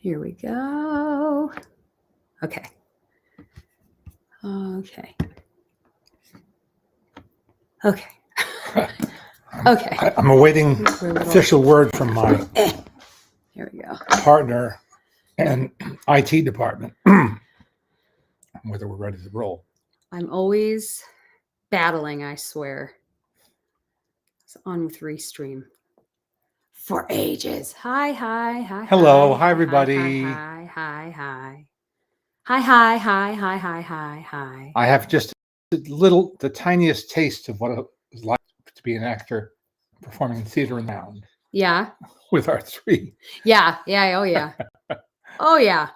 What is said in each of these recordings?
Here we go. Okay. Okay. Okay. Okay. I'm awaiting official word from my Here we go. partner and IT department whether we're ready to roll. I'm always battling, I swear. It's on with Restream. For ages. Hi. Hello. Hi, everybody. Hi. I have just the tiniest taste of what it was like to be an actor performing in theater now. Yeah. With our three. Yeah. Oh, yeah. Oh, yeah.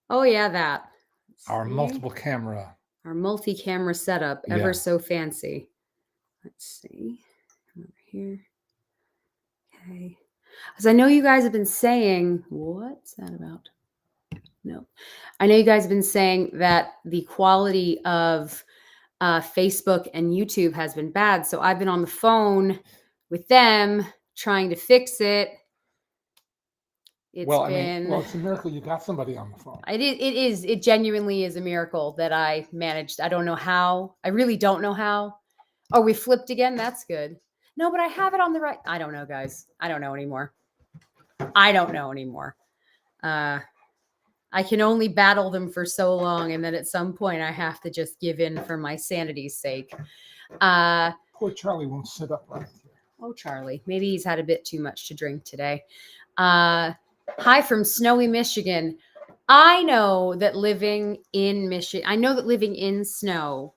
Oh, yeah, that. Our multiple camera. Our multi-camera setup, ever so fancy. Let's see. Come over here. Okay. Because I know you guys have been saying, what's that about? No. I know you guys have been saying that the quality of Facebook and YouTube has been bad. So I've been on the phone with them trying to fix it. It's a miracle you got somebody on the phone. It genuinely is a miracle that I managed. I don't know how. I really don't know how. Oh, we flipped again? That's good. No, but I have it on the right. I don't know, guys. I don't know anymore. I can only battle them for so long, and then at some point I have to just give in for my sanity's sake. Poor Charlie won't sit up right here. Oh, Charlie. Maybe he's had a bit too much to drink today. Hi from snowy Michigan. I know that living in snow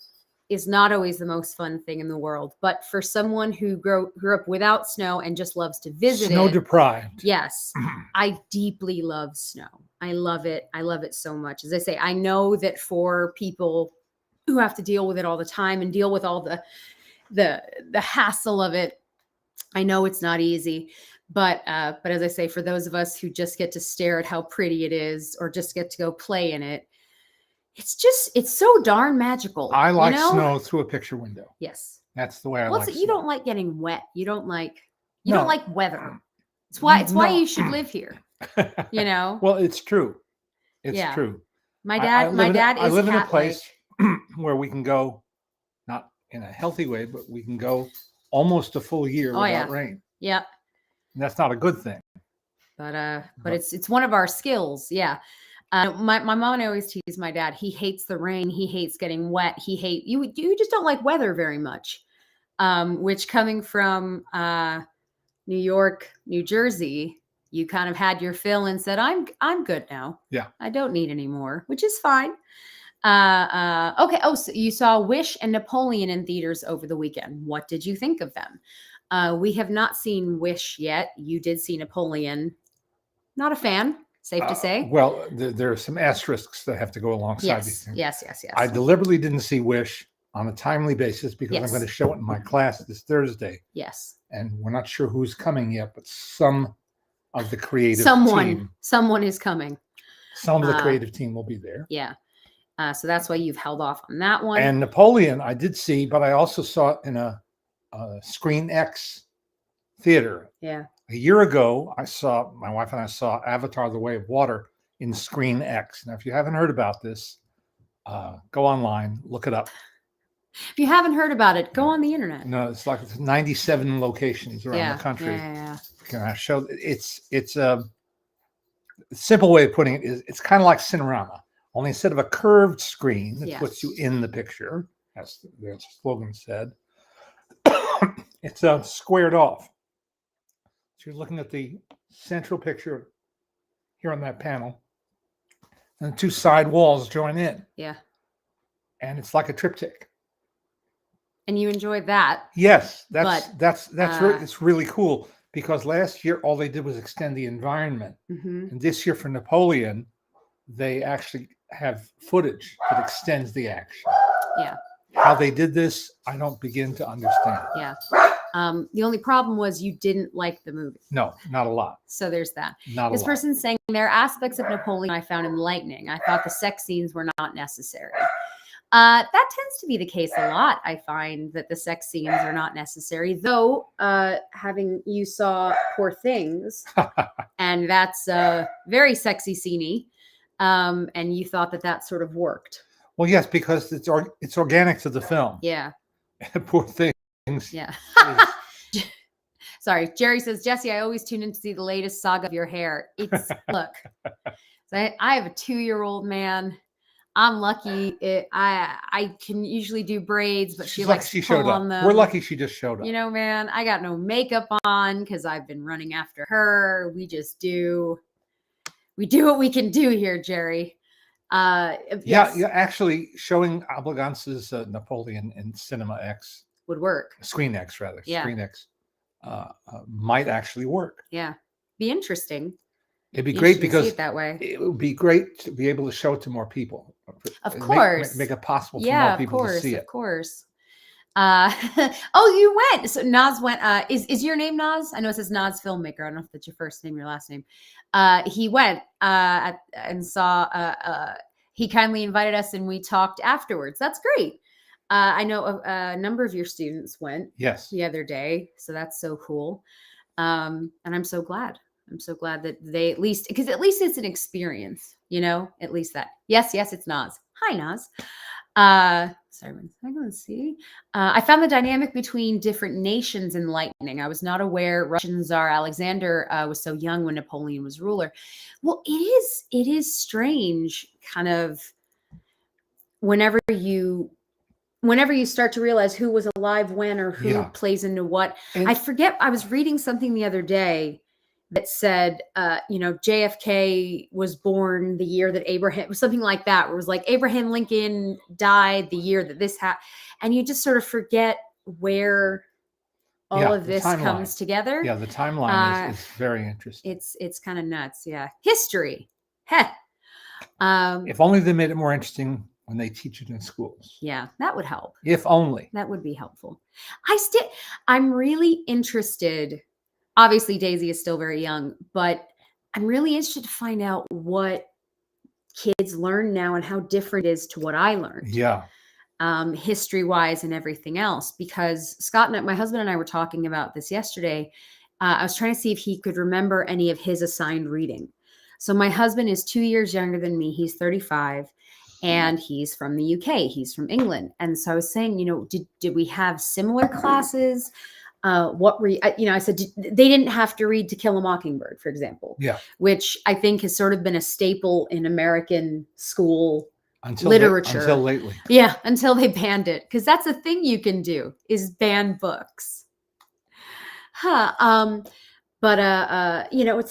is not always the most fun thing in the world, but for someone who grew up without snow and just loves to visit snow deprived. Yes, I deeply love snow. I love it. I love it so much. As I say, I know that for people who have to deal with it all the time and deal with all the hassle of it, I know it's not easy. But as I say, for those of us who just get to stare at how pretty it is or just get to go play in it, it's so darn magical. I like snow through a picture window. Yes. That's the way I like it. You don't like getting wet. You don't like weather. It's why you should live here. Well, it's true. It's true. My dad I live in a place where we can go, not in a healthy way, but we can go almost a full year without rain. Yeah. And that's not a good thing. But it's one of our skills. Yeah. My mom and I always tease my dad. He hates the rain. He hates getting wet. You just don't like weather very much. Which coming from New York, New Jersey, you kind of had your fill and said, I'm good now. Yeah. I don't need any more, which is fine. Okay. Oh, so you saw Wish and Napoleon in theaters over the weekend. What did you think of them? We have not seen Wish yet. You did see Napoleon. Not a fan, safe to say. Well, there are some asterisks that have to go alongside these things. Yes. I deliberately didn't see Wish on a timely basis because I'm going to show it in my class this Thursday. Yes. And we're not sure who's coming yet, but some of the creative team. Someone is coming. Some of the creative team will be there. Yeah. So that's why you've held off on that one. And Napoleon, I did see, but I also saw it in a Screen X theater. Yeah. A year ago, my wife and I saw Avatar: The Way of Water in Screen X. Now, if you haven't heard about this, go online, look it up. If you haven't heard about it, go on the internet. No, it's like 97 locations around the country. Yeah. Can I show? It's a simple way of putting it is it's kind of like Cinerama, only instead of a curved screen that puts you in the picture, as the slogan said, it's squared off. So you're looking at the central picture here on that panel, and the two side walls join in. Yeah. And it's like a triptych. And you enjoyed that? Yes, it's really cool because last year all they did was extend the environment, and this year for Napoleon, they actually have footage that extends the action. Yeah. How they did this, I don't begin to understand. Yeah. The only problem was you didn't like the movie. No, not a lot. So there's that. This person's saying there are aspects of Napoleon I found enlightening. I thought the sex scenes were not necessary. That tends to be the case a lot. I find that the sex scenes are not necessary, though. You saw Poor Things, and that's very sexy sceney. And you thought that sort of worked. Well, yes, because it's organic to the film. Yeah. Poor things. Yeah. Sorry, Jerry says, Jesse, I always tune in to see the latest saga of your hair. It's look. So I have a 2-year-old, man. I'm lucky. I can usually do braids, but she likes to pull on them. We're lucky she just showed up. You know, man, I got no makeup on because I've been running after her. We do what we can do here, Jerry. Yes. Yeah. Actually, showing Obligance's Napoleon in Cinema X would work. Screen X, rather. Yeah. Screen X might actually work. Yeah, be interesting. It'd be great because see it that way. It would be great to be able to show it to more people. Of course, make it possible for more people to see it. Of course. Oh, you went. So Naz went. Is your name Naz? I know it says Naz Filmmaker. I don't know if that's your first name, your last name. He went and saw. He kindly invited us, and we talked afterwards. That's great. I know a number of your students went. Yes. The other day, so that's so cool. And I'm so glad. I'm so glad that they at least it's an experience, you know. At least that. Yes, it's Naz. Hi, Naz. Sorry, one second. Let's see. I found the dynamic between different nations enlightening. I was not aware Russian Tsar Alexander was so young when Napoleon was ruler. Well, it is strange, kind of, whenever you start to realize who was alive when or who plays into what. And I forget. I was reading something the other day that said, JFK was born the year that Abraham, something like that, where it was like Abraham Lincoln died the year that this happened. And you just sort of forget where all of this comes together. Yeah, the timeline is very interesting. It's kind of nuts. Yeah. History. Heh. If only they made it more interesting when they teach it in schools. Yeah, that would help. If only. That would be helpful. I'm really interested. Obviously, Daisy is still very young, but I'm really interested to find out what kids learn now and how different it is to what I learned. Yeah. History-wise and everything else. Because Scott and my husband and I were talking about this yesterday. I was trying to see if he could remember any of his assigned reading. So my husband is 2 years younger than me. He's 35. And he's from the UK. He's from England. And so I was saying, did we have similar classes? I said they didn't have to read To Kill a Mockingbird, for example. Yeah. Which I think has sort of been a staple in American school literature. Until lately. Yeah, until they banned it. Because that's a thing you can do, is ban books. It's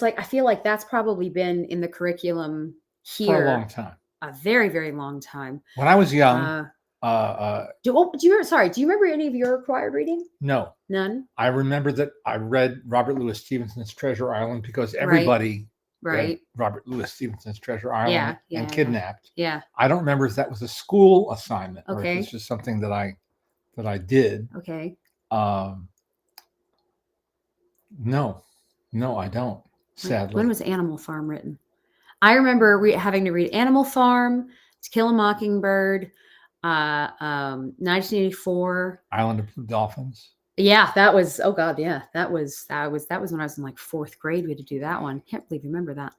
like, I feel like that's probably been in the curriculum here. For a long time. A very, very long time. When I was young, do you remember any of your required reading? No, none. I remember that I read Robert Louis Stevenson's Treasure Island because everybody read Robert Louis Stevenson's Treasure Island and Kidnapped. Yeah. I don't remember if that was a school assignment or if it's just something that I did. Okay. No, I don't. Sadly. When was Animal Farm written? I remember having to read Animal Farm, To Kill a Mockingbird, 1984, Island of the Dolphins. Yeah, that was. Oh God, yeah, that was when I was in like 4th grade. We had to do that one. Can't believe you remember that.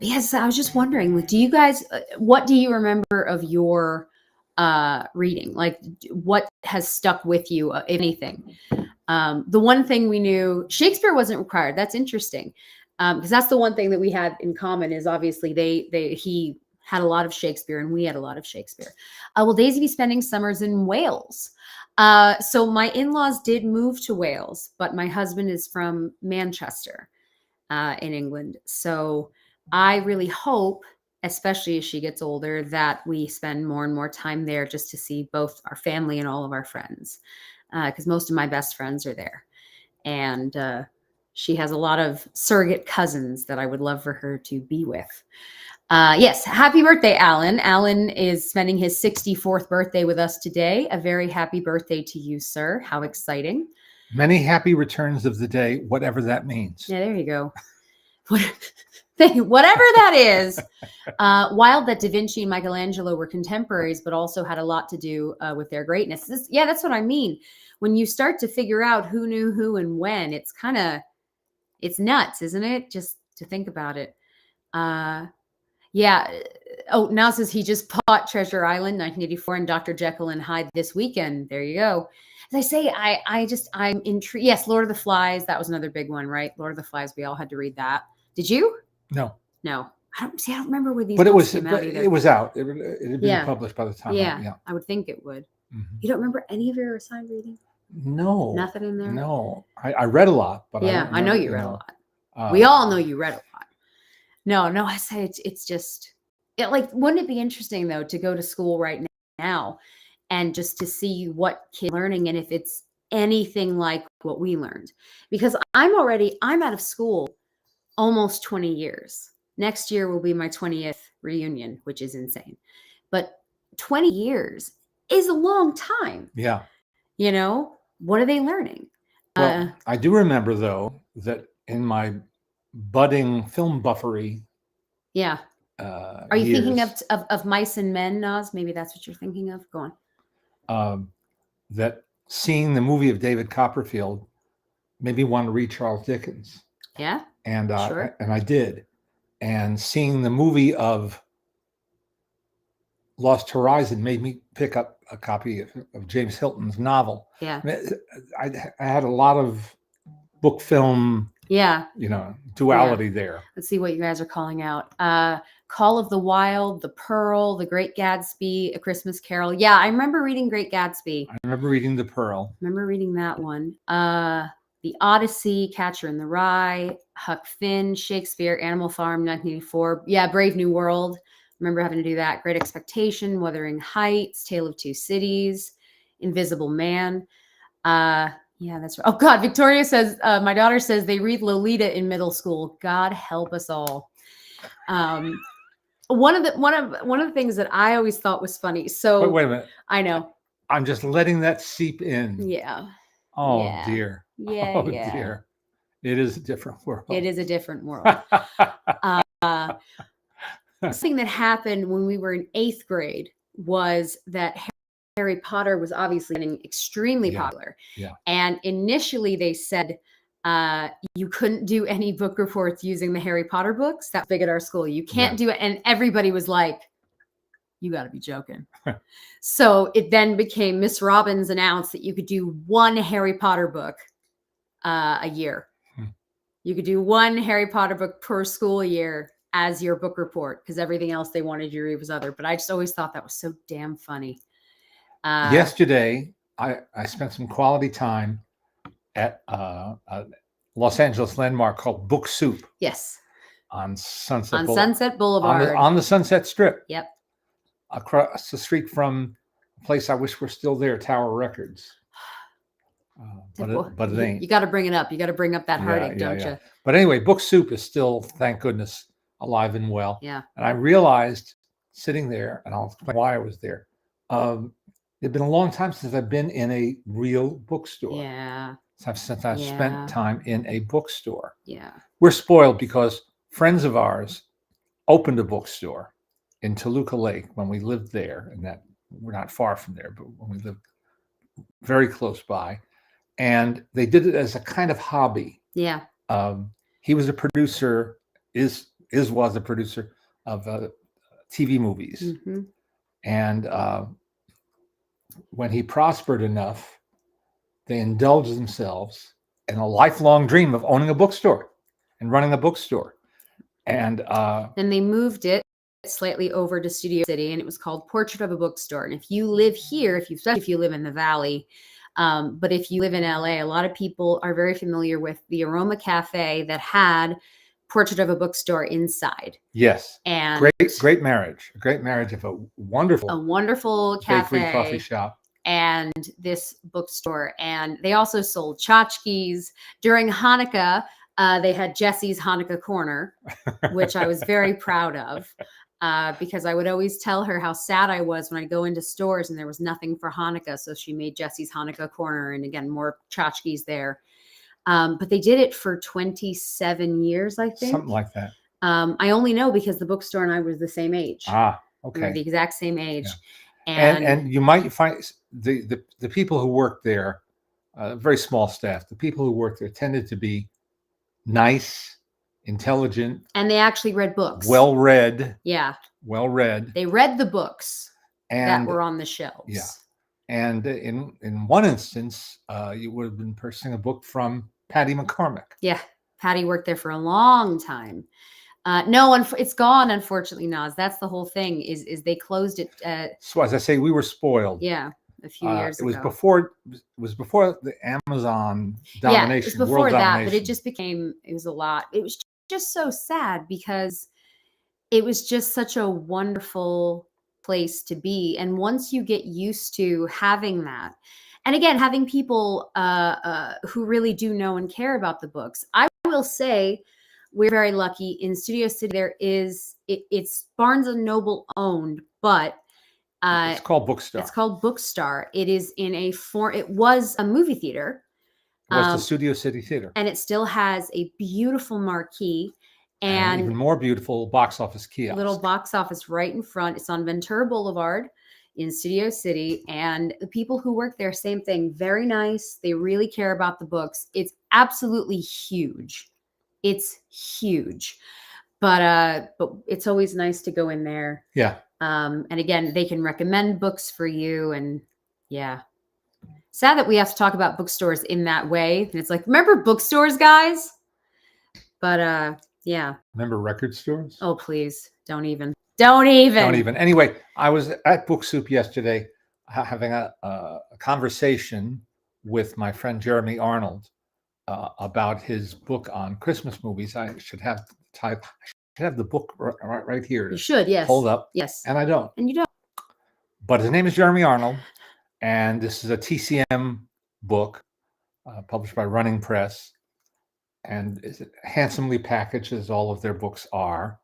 Yes, I was just wondering. Like, do you guys? What do you remember of your reading? Like, what has stuck with you, if anything? The one thing we knew, Shakespeare wasn't required. That's interesting. Because that's the one thing that we had in common is obviously he had a lot of Shakespeare and we had a lot of Shakespeare. Will Daisy be spending summers in Wales? So my in-laws did move to Wales, but my husband is from Manchester in England. So I really hope, especially as she gets older, that we spend more and more time there just to see both our family and all of our friends. Because most of my best friends are there. And she has a lot of surrogate cousins that I would love for her to be with. Yes, happy birthday, Alan. Alan is spending his 64th birthday with us today. A very happy birthday to you, sir. How exciting. Many happy returns of the day, whatever that means. Yeah, there you go. Whatever that is. Wild that Da Vinci and Michelangelo were contemporaries, but also had a lot to do with their greatness. That's what I mean. When you start to figure out who knew who and when, it's kind of It's nuts, isn't it? Just to think about it. Yeah. Oh, now says he just bought Treasure Island 1984 and Dr. Jekyll and Hyde this weekend. There you go. As I say, I'm intrigued. Yes, Lord of the Flies. That was another big one, right? Lord of the Flies. We all had to read that. Did you? No. I don't remember where these but books came out either. It was out. It had been published by the time. Yeah. I would think it would. Mm-hmm. You don't remember any of your assigned reading? No. Nothing in there? No. I read a lot, but I know you read a lot. We all know you read a lot. No, I say it's just like, wouldn't it be interesting though to go to school right now and just to see what kids are learning and if it's anything like what we learned? Because I'm out of school almost 20 years. Next year will be my 20th reunion, which is insane. But 20 years is a long time. Yeah. You know, what are they learning? Well, I do remember though that in my budding film buffery. Yeah. Are you thinking of Mice and Men, Nas? Maybe that's what you're thinking of. Go on. That seeing the movie of David Copperfield made me want to read Charles Dickens. Yeah. And sure. And I did. And seeing the movie of Lost Horizon made me pick up a copy of James Hilton's novel. Yeah. I had a lot of book film, duality there. Let's see what you guys are calling out. Call of the Wild, The Pearl, The Great Gatsby, A Christmas Carol. Yeah, I remember reading Great Gatsby. I remember reading The Pearl. I remember reading that one. The Odyssey, Catcher in the Rye, Huck Finn, Shakespeare, Animal Farm, 1984. Yeah, Brave New World. Remember having to do that. Great Expectation, Wuthering Heights, Tale of Two Cities, Invisible Man. Yeah, that's right. Oh God, Victoria says, my daughter says they read Lolita in middle school. God help us all. One of the things that I always thought was funny. So wait a minute. I know. I'm just letting that seep in. Yeah. Oh dear. Yeah. Oh dear. It is a different world. It is a different world. Something that happened when we were in 8th grade was that Harry Potter was obviously getting extremely popular. Yeah. And initially they said you couldn't do any book reports using the Harry Potter books. That's big at our school. You can't do it. And everybody was like, you got to be joking. So it then became Miss Robbins announced that you could do one Harry Potter book a year. You could do one Harry Potter book per school year as your book report, because everything else they wanted you to read was other. But I just always thought that was so damn funny. Yesterday, I spent some quality time at a Los Angeles landmark called Book Soup. Yes. On Sunset Boulevard. Sunset Boulevard. On the Sunset Strip. Yep. Across the street from a place I wish were still there, Tower Records. But it ain't. You got to bring it up. You got to bring up that heartache, don't you? But anyway, Book Soup is still, thank goodness, alive and well. Yeah. And I realized sitting there, and I'll explain why I was there. It'd been a long time since I've been in a real bookstore. Yeah. Since I've spent time in a bookstore. Yeah. We're spoiled because friends of ours opened a bookstore in Toluca Lake when we lived there, and that we're not far from there, but when we lived very close by, and they did it as a kind of hobby. Yeah. He was a producer, was a producer of TV movies. Mm-hmm. And when he prospered enough, they indulged themselves in a lifelong dream of owning a bookstore and running a bookstore. And then they moved it slightly over to Studio City, and it was called Portrait of a Bookstore. And if you live here, especially if you live in the Valley, but if you live in LA, a lot of people are very familiar with the Aroma Cafe that had Portrait of a Bookstore inside. Yes. And great marriage. A great marriage of a wonderful cafe, bakery, coffee shop, and this bookstore. And they also sold tchotchkes. During Hanukkah, they had Jesse's Hanukkah Corner, which I was very proud of. Because I would always tell her how sad I was when I go into stores and there was nothing for Hanukkah. So she made Jesse's Hanukkah Corner, and again, more tchotchkes there. But they did it for 27 years, I think. Something like that. I only know because the bookstore and I was the same age. Ah, okay. We were the exact same age. Yeah. And you might find the people who worked there, very small staff, the people who worked there tended to be nice, intelligent, and they actually read books. Well read. Yeah. Well read. They read the books that And were on the shelves. Yeah. And in one instance, you would have been purchasing a book from Patty McCormick. Yeah. Patty worked there for a long time. No, it's gone, unfortunately, Nas. That's the whole thing is they closed it. So as I say, we were spoiled. Yeah. A few years ago. It was before the Amazon domination. Yeah, it was before that, but it just became, it was a lot. It was just so sad because it was just such a wonderful place to be. And once you get used to having that, and again, having people who really do know and care about the books, I will say we're very lucky in Studio City. There is, it's Barnes and Noble owned, but it's called Bookstar. It's called Bookstar. It is in it was a movie theater. It was the Studio City Theater. And it still has a beautiful marquee. And even more beautiful box office kiosk. Little box office right in front. It's on Ventura Boulevard in Studio City. And the people who work there, same thing. Very nice. They really care about the books. It's absolutely huge. It's huge. But it's always nice to go in there. Yeah. And again, they can recommend books for you. And yeah. Sad that we have to talk about bookstores in that way. And it's like, remember bookstores, guys? But yeah. Remember record stores? Oh, please. Don't even. Anyway, I was at Book Soup yesterday having a conversation with my friend Jeremy Arnold about his book on Christmas movies. I should have the book right here. You should, yes. Hold up. Yes. And I don't. And you don't. But his name is Jeremy Arnold, and this is a TCM book published by Running Press. And it's handsomely packaged, as all of their books are.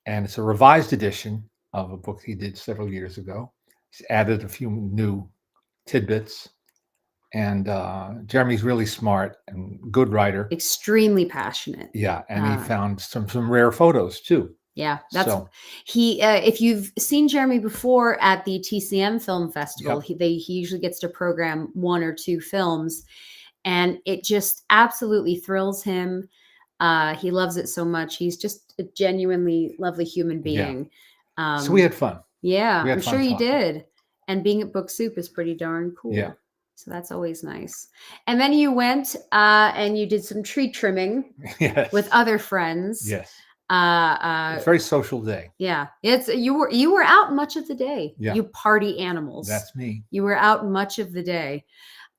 And it's a revised edition of a book he did several years ago. He's added a few new tidbits. And Jeremy's really smart and good writer. Extremely passionate. Yeah, and he found some rare photos too. Yeah, that's he. If you've seen Jeremy before at the TCM Film Festival, yep. he usually gets to program 1 or 2 films. And it just absolutely thrills him. He loves it so much. He's just a genuinely lovely human being. Yeah. So we had fun. Yeah, I'm sure you did. And being at Book Soup is pretty darn cool. Yeah. So that's always nice. And then you went and you did some tree trimming with other friends. Yes. It's a very social day. Yeah. You were out much of the day. Yeah. You party animals. That's me. You were out much of the day.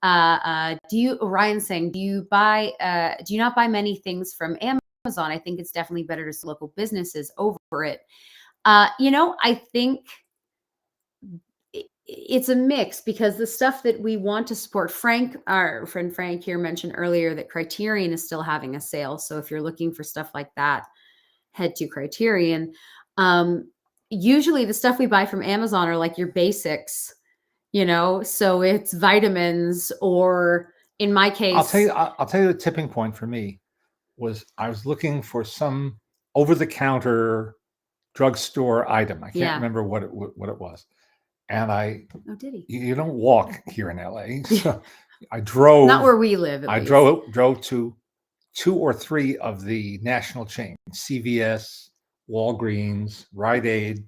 Ryan's saying, do you not buy many things from Amazon? I think it's definitely better to local businesses over it. I think it's a mix because the stuff that we want to support, our friend Frank here mentioned earlier that Criterion is still having a sale. So if you're looking for stuff like that, head to Criterion. Usually the stuff we buy from Amazon are like your basics. So it's vitamins, or in my case, I'll tell you the tipping point for me was I was looking for some over-the-counter drugstore item. I can't remember what it was. And did he? You don't walk here in LA. So I drove. Not where we live. I drove to 2 or 3 of the national chains: CVS, Walgreens, Rite Aid.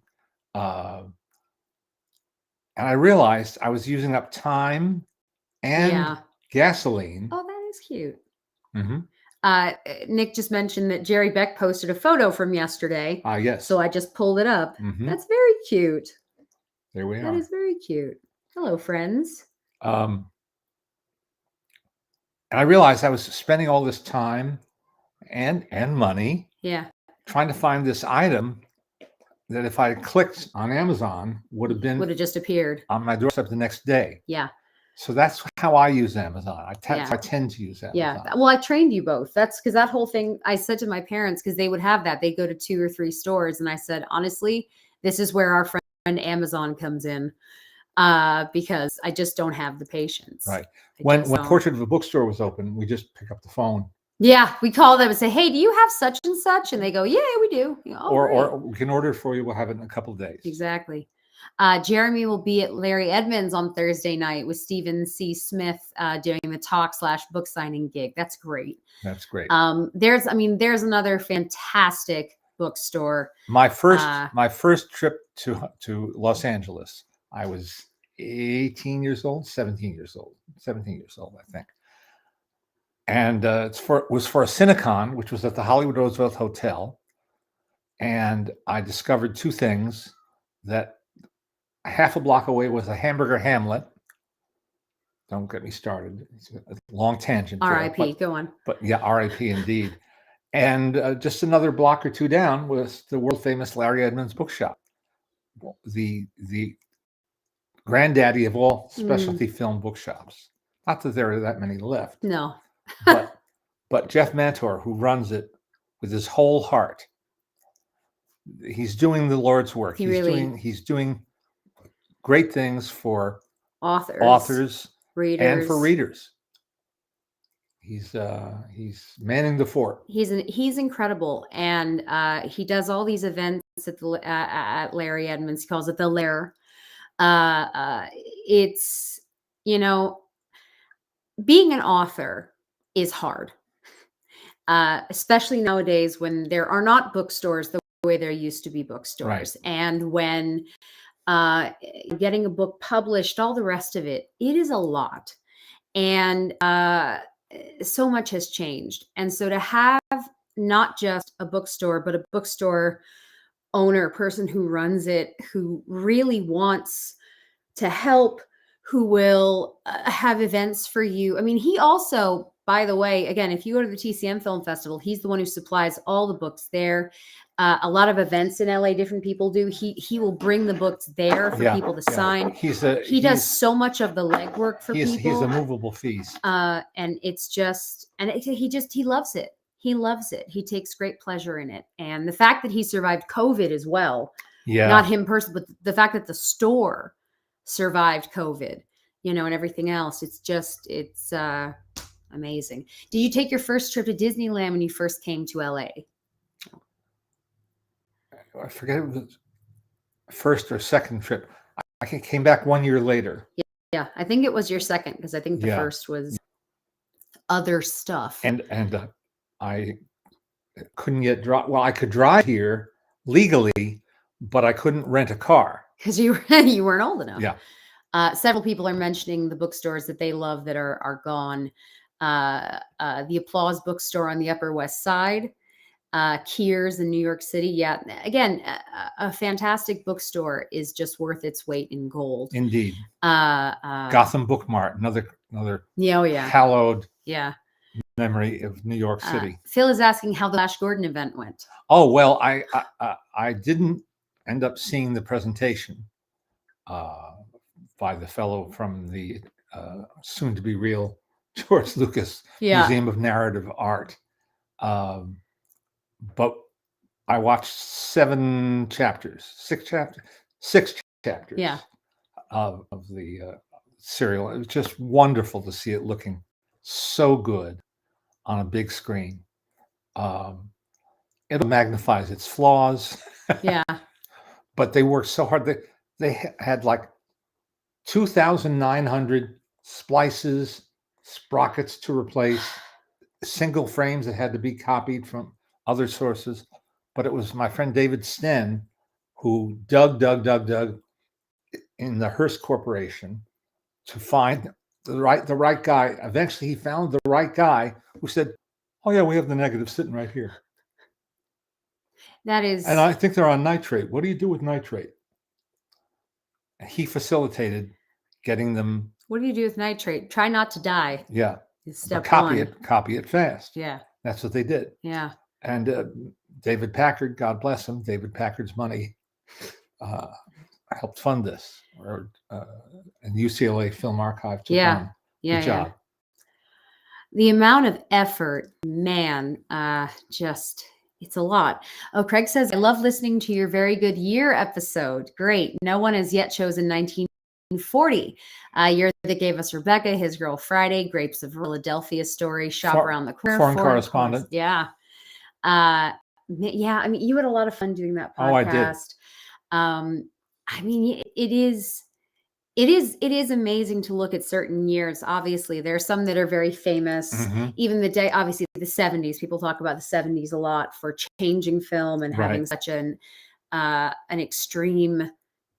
And I realized I was using up time and gasoline. Oh, that is cute. Mm-hmm. Nick just mentioned that Jerry Beck posted a photo from yesterday. Yes. So I just pulled it up. Mm-hmm. That's very cute. There we are. That is very cute. Hello, friends. And I realized I was spending all this time and money trying to find this item that if I had clicked on Amazon would have just appeared on my doorstep the next day. Yeah. So that's how I use Amazon. I tend to use Amazon. Yeah. Well, I trained you both. That's because that whole thing I said to my parents, because they would have that. They'd go to 2 or 3 stores. And I said, honestly, this is where our friend Amazon comes in because I just don't have the patience. Right. When Portrait of a Bookstore was open, we just pick up the phone. Yeah, we call them and say, "Hey, do you have such and such?" And they go, "Yeah, we do." Or we can order it for you. We'll have it in a couple of days. Exactly. Jeremy will be at Larry Edmonds on Thursday night with Stephen C. Smith doing the talk/book signing gig. That's great. That's great. There's another fantastic bookstore. My first trip to Los Angeles, I was 17 years old, I think. And it was for a Cinecon, which was at the Hollywood Roosevelt Hotel. And I discovered two things: that half a block away was a Hamburger Hamlet. Don't get me started. It's a long tangent. R.I.P. Go on. But yeah, R.I.P. indeed. And just another block or two down was the world famous Larry Edmonds bookshop, the granddaddy of all specialty film bookshops. Not that there are that many left. No. but Jeff Mantor, who runs it with his whole heart, he's doing the Lord's work. He's doing great things for authors, readers, and for readers. He's manning the fort. He's incredible, and he does all these events at Larry Edmonds. He calls it the Lair. It's, being an author is hard, especially nowadays when there are not bookstores the way there used to be bookstores, right. And when getting a book published, all the rest of it is a lot, and so much has changed. And so to have not just a bookstore, but a bookstore owner, person who runs it, who really wants to help, who will have events for you. I mean, he also, by the way, again, if you go to the TCM Film Festival, he's the one who supplies all the books there. A lot of events in LA, different people do. He will bring the books there for people to sign. He does so much of the legwork for people. He's a movable feast. And it's just, he loves it. He loves it. He takes great pleasure in it. And the fact that he survived COVID as well, not him personally, but the fact that the store survived COVID, and everything else, it's amazing. Did you take your first trip to Disneyland when you first came to LA? I forget if it was first or second trip. I came back 1 year later. Yeah, I think it was your second, because I think the first was other stuff. And I couldn't get well, I could drive here legally, but I couldn't rent a car because you weren't old enough. Yeah. Several people are mentioning the bookstores that they love that are gone. The Applause bookstore on the Upper West Side. Kears in New York City. Yeah. Again, a fantastic bookstore is just worth its weight in gold. Indeed. Gotham Book Mart, another hallowed memory of New York City. Phil is asking how the Flash Gordon event went. Oh, well, I didn't end up seeing the presentation by the fellow from the soon to be real George Lucas Museum of Narrative Art. But I watched 6 chapters of the serial. It was just wonderful to see it looking so good on a big screen. It magnifies its flaws. Yeah. But they worked so hard. They had like 2,900 splices, sprockets to replace, single frames that had to be copied from other sources. But it was my friend David Sten who dug in the Hearst Corporation to find the right guy. Eventually he found the right guy who said, "Oh yeah, we have the negatives sitting right here." That is, and I think they're on nitrate. What do you do with nitrate? And he facilitated getting them. What do you do with nitrate? Try not to die. Yeah. Step copy one. Copy it fast. Yeah. That's what they did. Yeah. And David Packard, God bless him, David Packard's money helped fund this, and UCLA Film Archive took on the job. The amount of effort, man, it's a lot. Oh, Craig says, I love listening to your Very Good Year episode. Great. No one has yet chosen 1940. Year that gave us Rebecca, His Girl Friday, Grapes of Philadelphia Story, Shop Around the Corner. Foreign Correspondent. Yeah. Yeah. I mean, you had a lot of fun doing that podcast. Oh, I did. I mean, it is amazing to look at certain years. Obviously, there are some that are very famous. Even the day, obviously, the 70s. People talk about the 70s a lot for changing film and having such an extreme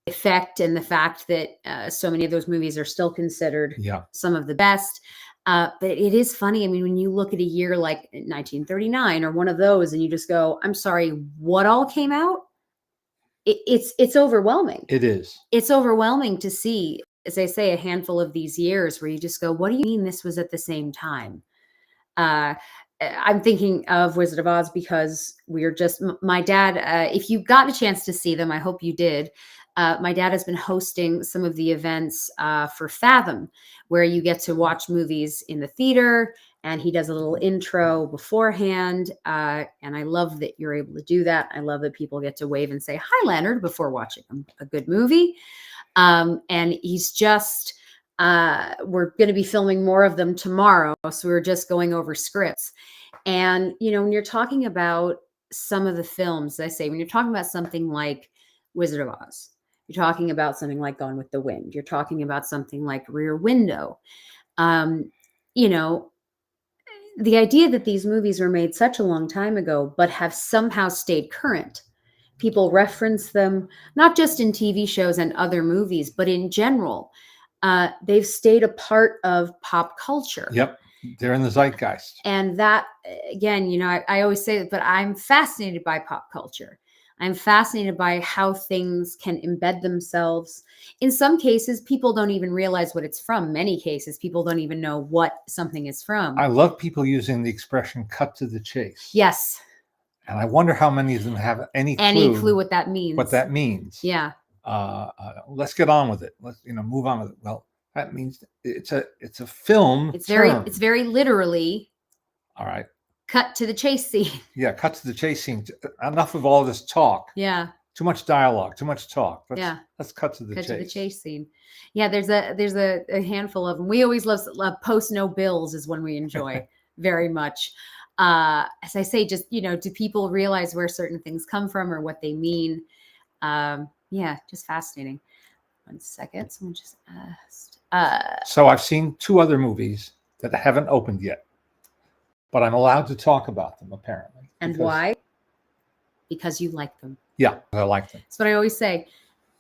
effect, and the fact that so many of those movies are still considered some of the best. But it is funny. I mean, when you look at a year like 1939 or one of those, and you just go, "I'm sorry, what all came out?" It's overwhelming. It is. It's overwhelming to see, as I say, a handful of these years where you just go, "What do you mean this was at the same time?" I'm thinking of Wizard of Oz because my dad, if you got a chance to see them, I hope you did. My dad has been hosting some of the events for Fathom, where you get to watch movies in the theater, and he does a little intro beforehand. And I love that you're able to do that. I love that people get to wave and say, "Hi, Leonard," before watching a good movie. And he's just, we're going to be filming more of them tomorrow. So we're just going over scripts. And, when you're talking about some of the films, I say, when you're talking about something like Wizard of Oz, you're talking about something like Gone with the Wind, you're talking about something like Rear Window, you know, the idea that these movies were made such a long time ago, but have somehow stayed current. People reference them, not just in TV shows and other movies, but in general. They've stayed a part of pop culture. Yep. They're in the zeitgeist. And that, again, I always say that, but I'm fascinated by pop culture. I'm fascinated by how things can embed themselves. In some cases, people don't even realize what it's from. Many cases, people don't even know what something is from. I love people using the expression "cut to the chase." Yes. And I wonder how many of them have any clue what that means. What that means. Yeah. Let's get on with it. Let's move on with it. Well, that means it's a film. It's very literally. All right. Cut to the chase scene. Yeah, cut to the chase scene. Enough of all this talk. Yeah. Too much dialogue, too much talk. Let's cut to the chase. Cut to the chase scene. Yeah, there's a handful of them. We always love Post No Bills is one we enjoy very much. As I say, just, do people realize where certain things come from or what they mean? Yeah, just fascinating. 1 second. Someone just asked. So I've seen 2 other movies that haven't opened yet, but I'm allowed to talk about them, apparently. And why? Because you like them. Yeah, I like them. That's what I always say.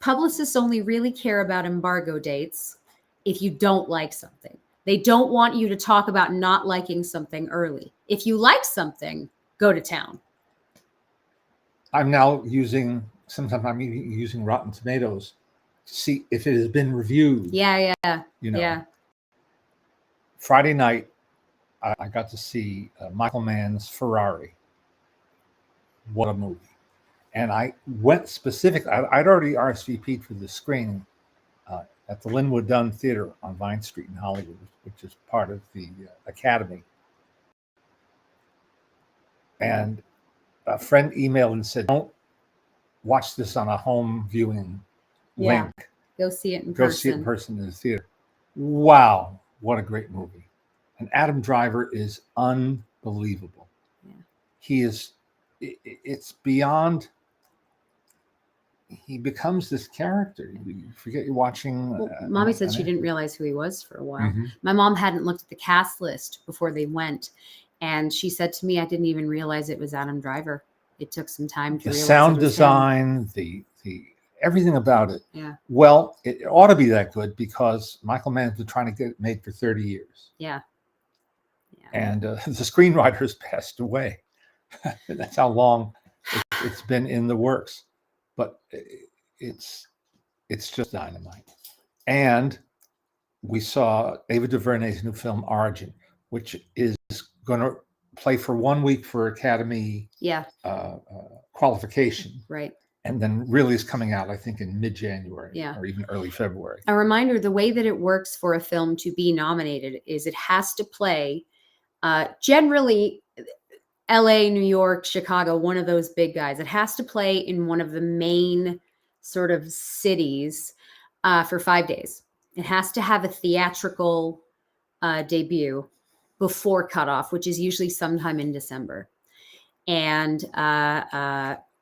Publicists only really care about embargo dates if you don't like something. They don't want you to talk about not liking something early. If you like something, go to town. I'm now using Rotten Tomatoes to see if it has been reviewed. Yeah. Yeah. Friday night, I got to see Michael Mann's Ferrari. What a movie. And I went specifically, I'd already RSVP'd for the screening at the Linwood Dunn Theater on Vine Street in Hollywood, which is part of the Academy. And a friend emailed and said, "Don't watch this on a home viewing link. Go see it in person. Go see it in person in the theater." Wow, what a great movie. And Adam Driver is unbelievable. Yeah. He is, it's beyond, he becomes this character. You forget you're watching. Mommy said she didn't realize who he was for a while. Mm-hmm. My mom hadn't looked at the cast list before they went. And she said to me, "I didn't even realize it was Adam Driver. It took some time to realize." The sound design, the everything about it. Yeah. Well, it ought to be that good because Michael Mann's been trying to get it made for 30 years. Yeah. And the screenwriter has passed away. That's how long it's been in the works. But it's just dynamite. And we saw Ava DuVernay's new film Origin, which is going to play for 1 week for Academy qualification. Right. And then really is coming out, I think, in mid-January or even early February. A reminder, the way that it works for a film to be nominated is it has to play generally LA, New York, Chicago, one of those big guys. It has to play in one of the main sort of cities for 5 days. It has to have a theatrical debut before cutoff, which is usually sometime in December. And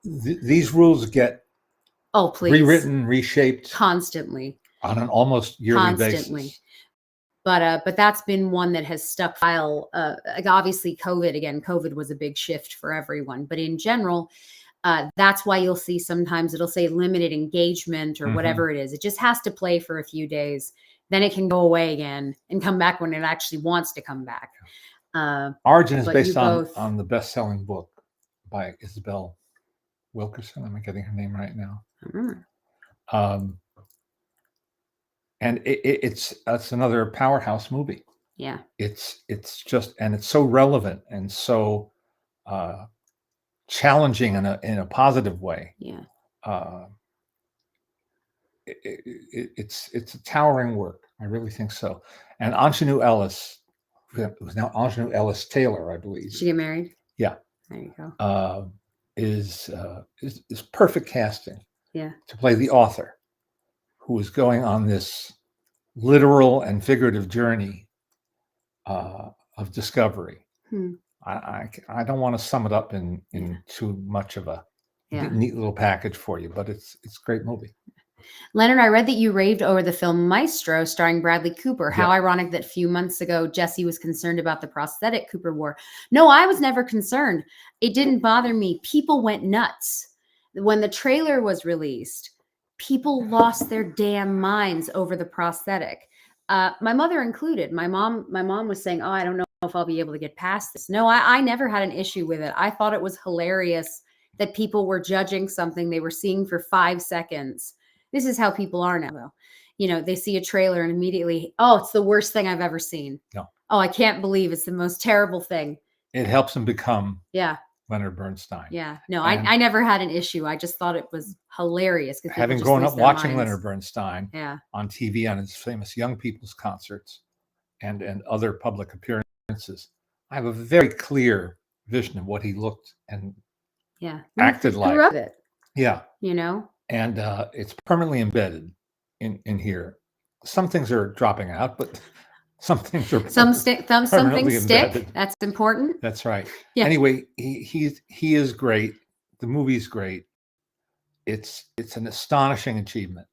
these rules get Oh, please. Rewritten, reshaped constantly on an almost yearly basis. But that's been one that has stuck file. Like obviously COVID was a big shift for everyone, but in general, that's why you'll see sometimes it'll say limited engagement or whatever it is. It just has to play for a few days. Then it can go away again and come back when it actually wants to come back. Origin is based on the best-selling book by Isabel Wilkerson. Am I getting her name right now? And it's another powerhouse movie. Yeah. It's just, and it's so relevant and so challenging in a positive way. Yeah. It's a towering work. I really think so. And Anjanou Ellis, it was now Anjanou Ellis Taylor, I believe. She get married? Yeah. There you go. Is perfect casting. Yeah. To play the author who is going on this literal and figurative journey of discovery. I don't want to sum it up in too much of a neat little package for you, but it's a great movie. Leonard, I read that you raved over the film Maestro starring Bradley Cooper. How ironic that a few months ago, Jesse was concerned about the prosthetic Cooper wore. No, I was never concerned. It didn't bother me. People went nuts. When the trailer was released, people lost their damn minds over the prosthetic. My mother included. My mom was saying, oh, I don't know if I'll be able to get past this. No, I never had an issue with it. I thought it was hilarious that people were judging something they were seeing for 5 seconds. This is how people are now, though. You know, they see a trailer and immediately, oh, it's the worst thing I've ever seen. No. Oh, I can't believe it's the most terrible thing. It helps them become Leonard Bernstein. Yeah. No, I never had an issue. I just thought it was hilarious. Having grown up watching Leonard Bernstein on TV on his famous young people's concerts and other public appearances, I have a very clear vision of what he looked and acted like. Grew up it. Yeah. You know? And it's permanently embedded in here. Some things are dropping out, but some things are some things stick. That's important. That's right. Yeah. Anyway, he is great. The movie's great. It's an astonishing achievement.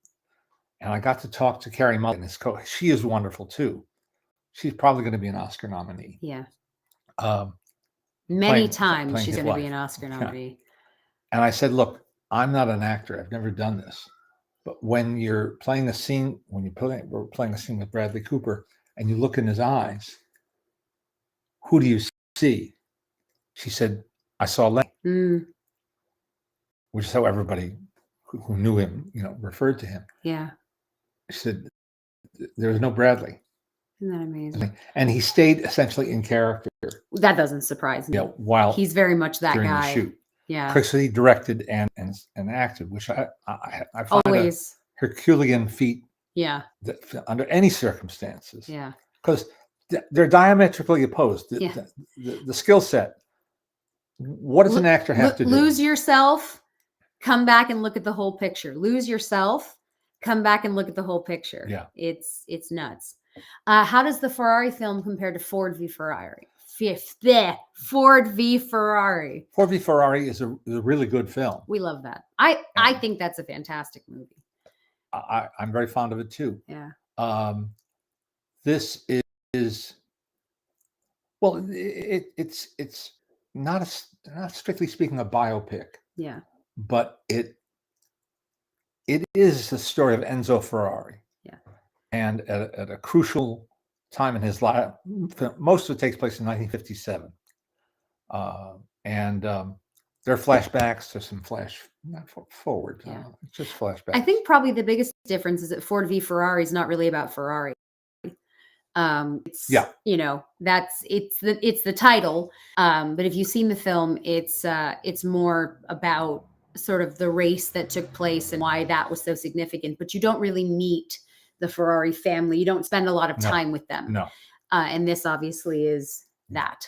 And I got to talk to Carrie Mulligan. She is wonderful too. She's probably going to be an Oscar nominee. Yeah. Many times she's going to be an Oscar nominee. And I said, look, I'm not an actor. I've never done this. But when you're playing a scene, we're playing a scene with Bradley Cooper, and you look in his eyes, who do you see? She said, I saw Lenny, which is how everybody who knew him, referred to him. Yeah. She said, there was no Bradley. Isn't that amazing? And he stayed essentially in character. That doesn't surprise me. Yeah, while he's very much that during guy. The shoot. Yeah. Because he directed and acted, which I find always Herculean feat. Yeah. Under any circumstances. Yeah. Because they're diametrically opposed. The skill set. What does an actor have to do? Lose yourself, come back and look at the whole picture. Lose yourself, come back and look at the whole picture. Yeah. It's nuts. How does the Ferrari film compare to Ford v Ferrari? Ford v Ferrari. Ford v Ferrari is a really good film. We love that. I think that's a fantastic movie. I'm very fond of it too. Yeah. This is well, it's not strictly speaking a biopic. Yeah. But it is the story of Enzo Ferrari. Yeah. And at a crucial time in his life, most of it takes place in 1957. And there are flashbacks. There's some forward. Yeah. Just flashbacks. I think probably the biggest difference is that Ford v Ferrari is not really about Ferrari. It's it's the title. But if you've seen the film, it's more about sort of the race that took place and why that was so significant. But you don't really meet the Ferrari family. You don't spend a lot of time with them. No. And this obviously is that.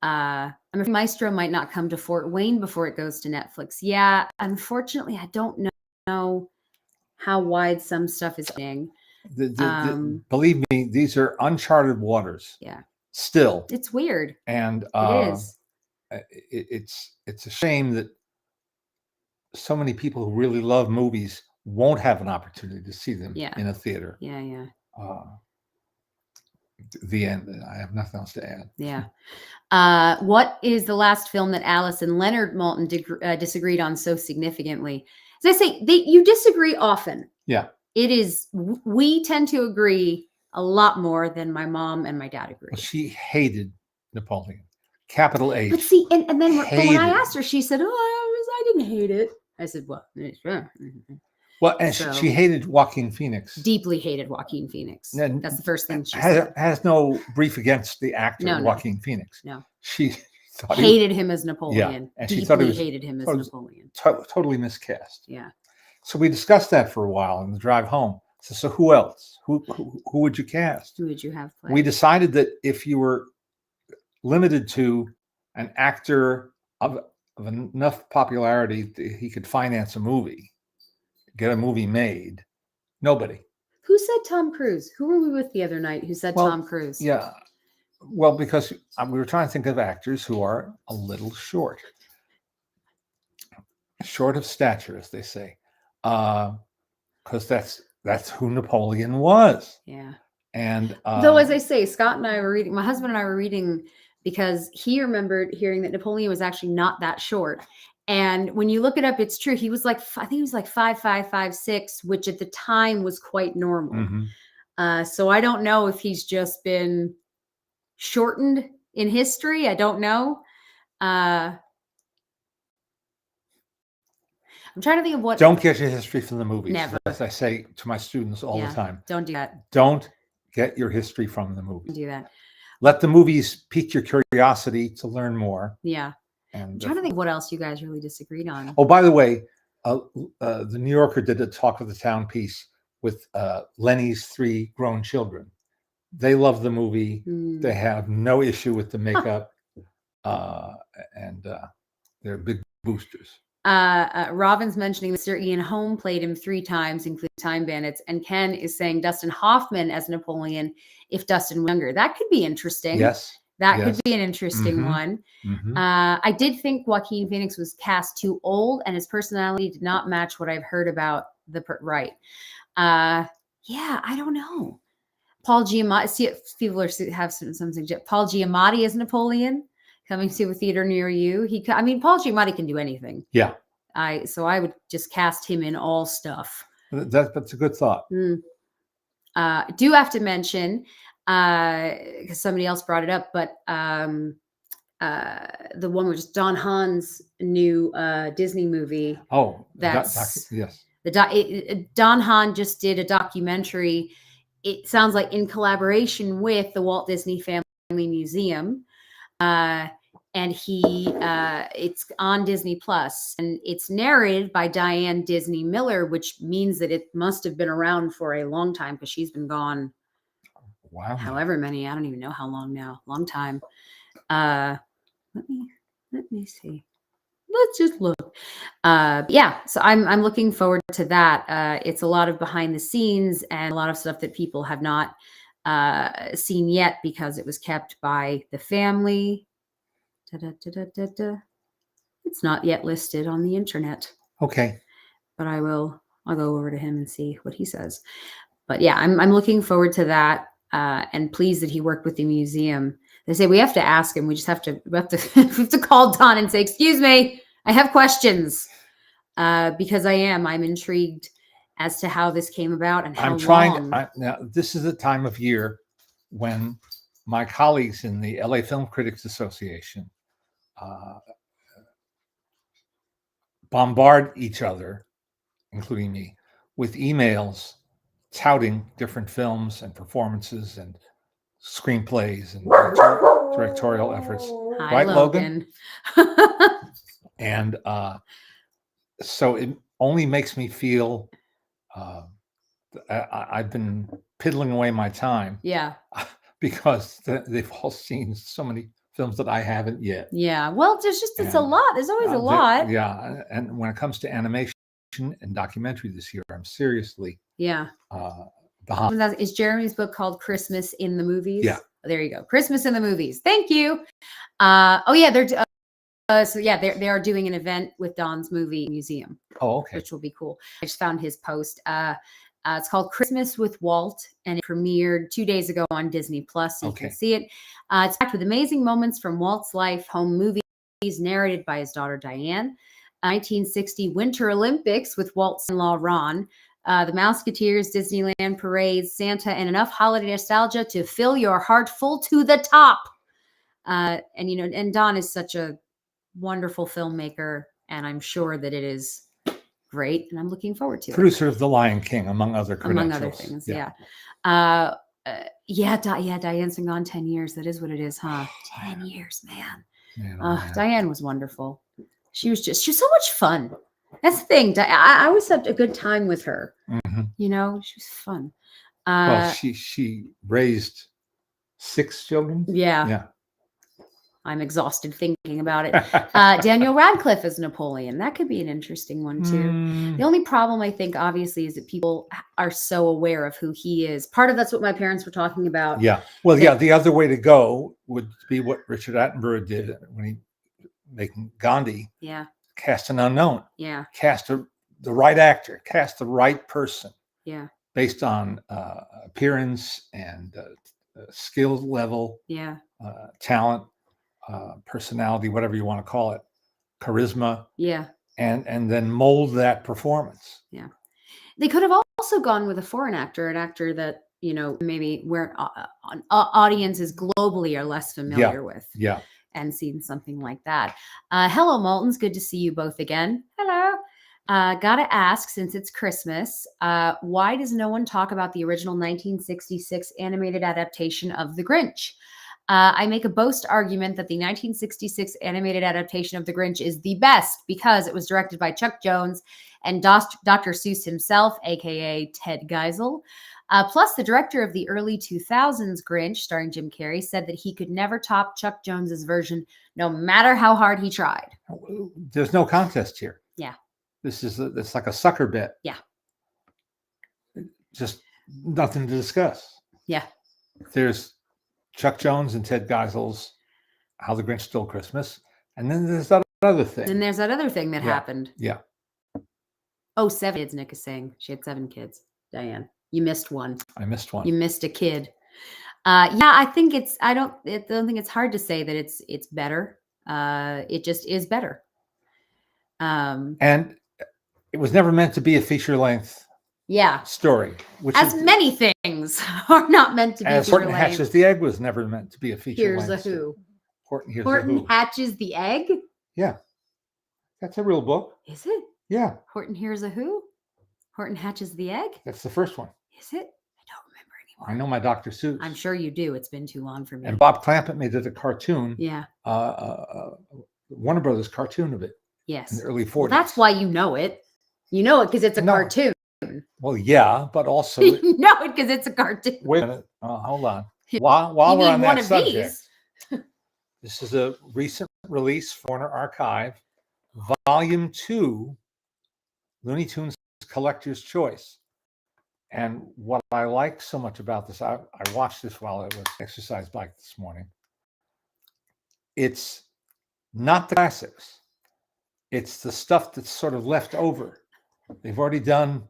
I'm afraid Maestro might not come to Fort Wayne before it goes to Netflix. Yeah, unfortunately, I don't know how wide some stuff is being. Believe me, these are uncharted waters. Yeah. Still. It's weird. And it is. It's a shame that so many people who really love movies won't have an opportunity to see them in a theater. Yeah. The end. I have nothing else to add. Yeah. What is the last film that Alice and Leonard Maltin disagreed on so significantly? As I say, you disagree often. Yeah. It is, we tend to agree a lot more than my mom and my dad agree. Well, she hated Napoleon. Capital H. But see, and then when I asked her, she said, "Oh, I didn't hate it." I said, "Well, well, and so, she hated Joaquin Phoenix. Deeply hated Joaquin Phoenix. And that's the first thing she said. Has no brief against the actor Joaquin Phoenix. No, she thought hated him as Napoleon. Yeah, and deeply she thought hated him as Napoleon. Totally miscast. Yeah. So we discussed that for a while on the drive home. So who else? Who would you cast? Who would you have play? We decided that if you were limited to an actor of enough popularity that he could finance a movie, get a movie made, nobody. Who said Tom Cruise? Who were we with the other night who said Tom Cruise? Yeah. Well, because we were trying to think of actors who are a little short of stature, as they say, because that's who Napoleon was. Yeah. And though, as I say, Scott and I were reading, my husband and I were reading, because he remembered hearing that Napoleon was actually not that short. And when you look it up, it's true. He was like, I think he was like 5'5", 5'6", which at the time was quite normal. Mm-hmm. So I don't know if he's just been shortened in history. I don't know. I'm trying to think of what. Don't get your history from the movies. Never. As I say to my students all the time. Don't do that. Don't get your history from the movies. Don't do that. Let the movies pique your curiosity to learn more. Yeah. And I'm trying to think what else you guys really disagreed on. Oh, by the way, the New Yorker did a talk of the town piece with Lenny's 3 grown children. They love the movie. They have no issue with the makeup, and they're big boosters. Robin's mentioning that Sir Ian Holm played him 3 times, including Time Bandits, and Ken is saying Dustin Hoffman as Napoleon if Dustin was younger. That could be interesting. Yes. That could be an interesting one. Mm-hmm. I did think Joaquin Phoenix was cast too old, and his personality did not match what I've heard about the right. Yeah, I don't know. Paul Giamatti. See, people have some suggestions. Paul Giamatti as Napoleon coming to a theater near you. Paul Giamatti can do anything. Yeah. So I would just cast him in all stuff. That's a good thought. Do have to mention, because somebody else brought it up, but the one which is Don Hahn's new Disney movie. Oh, that's yes. Don Hahn just did a documentary. It sounds like in collaboration with the Walt Disney Family Museum, and it's on Disney Plus, and it's narrated by Diane Disney Miller, which means that it must have been around for a long time because she's been gone. Wow. However many, I don't even know how long now. Long time. Let me see. Let's just look. Yeah, so I'm looking forward to that. It's a lot of behind the scenes and a lot of stuff that people have not seen yet because it was kept by the family. It's not yet listed on the internet. Okay. But I'll go over to him and see what he says. But yeah, I'm looking forward to that, and pleased that he worked with the museum. They say we have to ask him. We have to call Don and say, "Excuse me, I have questions," because I'm intrigued as to how this came about and how long. Now, this is the time of year when my colleagues in the LA Film Critics Association bombard each other, including me, with emails touting different films and performances and screenplays and directorial efforts. Hi, right, Logan? And so it only makes me feel I've been piddling away my time. Yeah. Because they've all seen so many films that I haven't yet. Yeah. Well, it's a lot. There's always a lot. Yeah. And when it comes to animation and documentary this year, I'm seriously behind. Is Jeremy's book called Christmas in the Movies? Yeah. There you go. Christmas in the Movies. Thank you. Oh yeah, they're So yeah, they are doing an event with Don's movie museum. Oh, okay. Which will be cool. I just found his post. It's called Christmas with Walt, and it premiered 2 days ago on Disney Plus. So you can see it. It's packed with amazing moments from Walt's life, home movies narrated by his daughter Diane, 1960 Winter Olympics with Walt's son-in-law Ron, the Mouseketeers, Disneyland parades, Santa, and enough holiday nostalgia to fill your heart full to the top. And and Don is such a wonderful filmmaker, and I'm sure that it is great, and I'm looking forward to it. Producer of The Lion King, among other credentials. Among other things, yeah. Diane's been gone 10 years. That is what it is, huh? 10 years, man. Man. Diane was wonderful. She was so much fun. That's the thing. I always had a good time with her. Mm-hmm. She was fun. Well, she raised 6 children. Yeah. I'm exhausted thinking about it. Daniel Radcliffe as Napoleon. That could be an interesting one, too. The only problem, I think, obviously, is that people are so aware of who he is. Part of that's what my parents were talking about. Yeah. Well, the other way to go would be what Richard Attenborough did when he making Gandhi. Yeah. Cast an unknown. Yeah. Cast the right actor. Cast the right person. Yeah. Based on appearance and skill level. Yeah. Talent. Personality, whatever you want to call it, charisma, and then mold that performance. Yeah, they could have also gone with a foreign actor, an actor that maybe where audiences globally are less familiar with. Yeah, and seen something like that. Hello, Maltons. Good to see you both again. Hello. Gotta ask, since it's Christmas, why does no one talk about the original 1966 animated adaptation of The Grinch? I make a boast argument that the 1966 animated adaptation of The Grinch is the best because it was directed by Chuck Jones and Dr. Seuss himself, aka Ted Geisel. Plus, the director of the early 2000s Grinch, starring Jim Carrey, said that he could never top Chuck Jones's version, no matter how hard he tried. There's no contest here. Yeah. It's like a sucker bet. Yeah. Just nothing to discuss. Yeah. There's Chuck Jones and Ted Geisel's How the Grinch Stole Christmas. And then there's that other thing. And there's that other thing that happened. Yeah. Oh, 7 kids, Nick is saying. She had 7 kids. Diane, you missed one. I missed one. You missed a kid. I think I don't think it's hard to say that it's better. It just is better. And it was never meant to be a feature-length story. Many things are not meant to be feature-length. Horton Hatches the Egg was never meant to be a feature-length. Here's a Who. Horton Hatches the Egg? Yeah. That's a real book. Is it? Yeah. Horton Hears a Who? Horton Hatches the Egg? That's the first one. Is it? I don't remember anymore. I know my Dr. Seuss. I'm sure you do. It's been too long for me. And Bob Clampett made it a cartoon. Yeah. Warner Brothers cartoon of it. Yes. In the early 40s. Well, that's why you know it. You know it because it's a cartoon. Well, yeah, but also you know it because it's a cartoon. Wait a minute. Hold on. While we're on that subject, this is a recent release for Warner Archive, Volume 2, Looney Tunes Collector's Choice. And what I like so much about this, I watched this while I was exercise bike this morning. It's not the classics. It's the stuff that's sort of left over. They've already done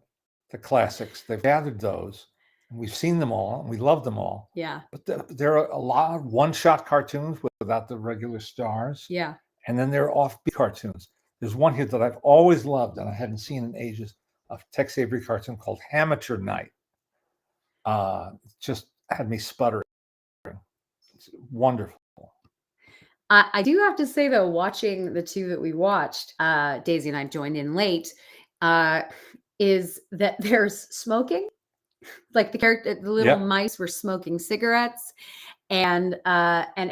the classics. They've gathered those. And we've seen them all. And we love them all. Yeah. But there are a lot of one-shot cartoons without the regular stars. Yeah. And then there are offbeat cartoons. There's one here that I've always loved and I hadn't seen in ages, a Tex Avery cartoon called Amateur Night. Just had me sputtering. It's wonderful. I do have to say, though, watching the two that we watched, Daisy and I joined in late, is that there's smoking. Like the little mice were smoking cigarettes. And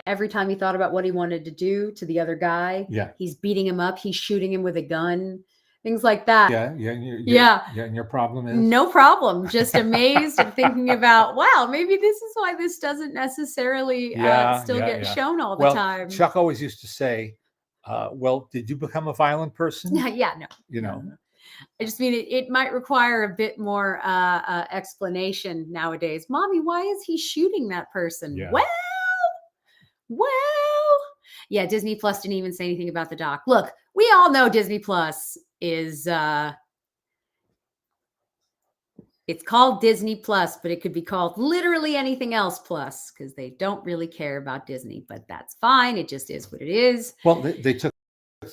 every time he thought about what he wanted to do to the other guy, he's beating him up. He's shooting him with a gun. Things like that. Yeah. And your problem is? No problem. Just amazed and thinking about, wow, maybe this is why this doesn't necessarily get shown all the time. Chuck always used to say, well, did you become a violent person? Yeah, no. You know. No. I just mean it might require a bit more explanation nowadays. Mommy, why is he shooting that person? Yeah. Well, Yeah, Disney Plus didn't even say anything about the doc. Look, we all know Disney Plus is it's called Disney Plus, but it could be called literally anything else plus because they don't really care about Disney, but that's fine. It just is what it is. Well, they took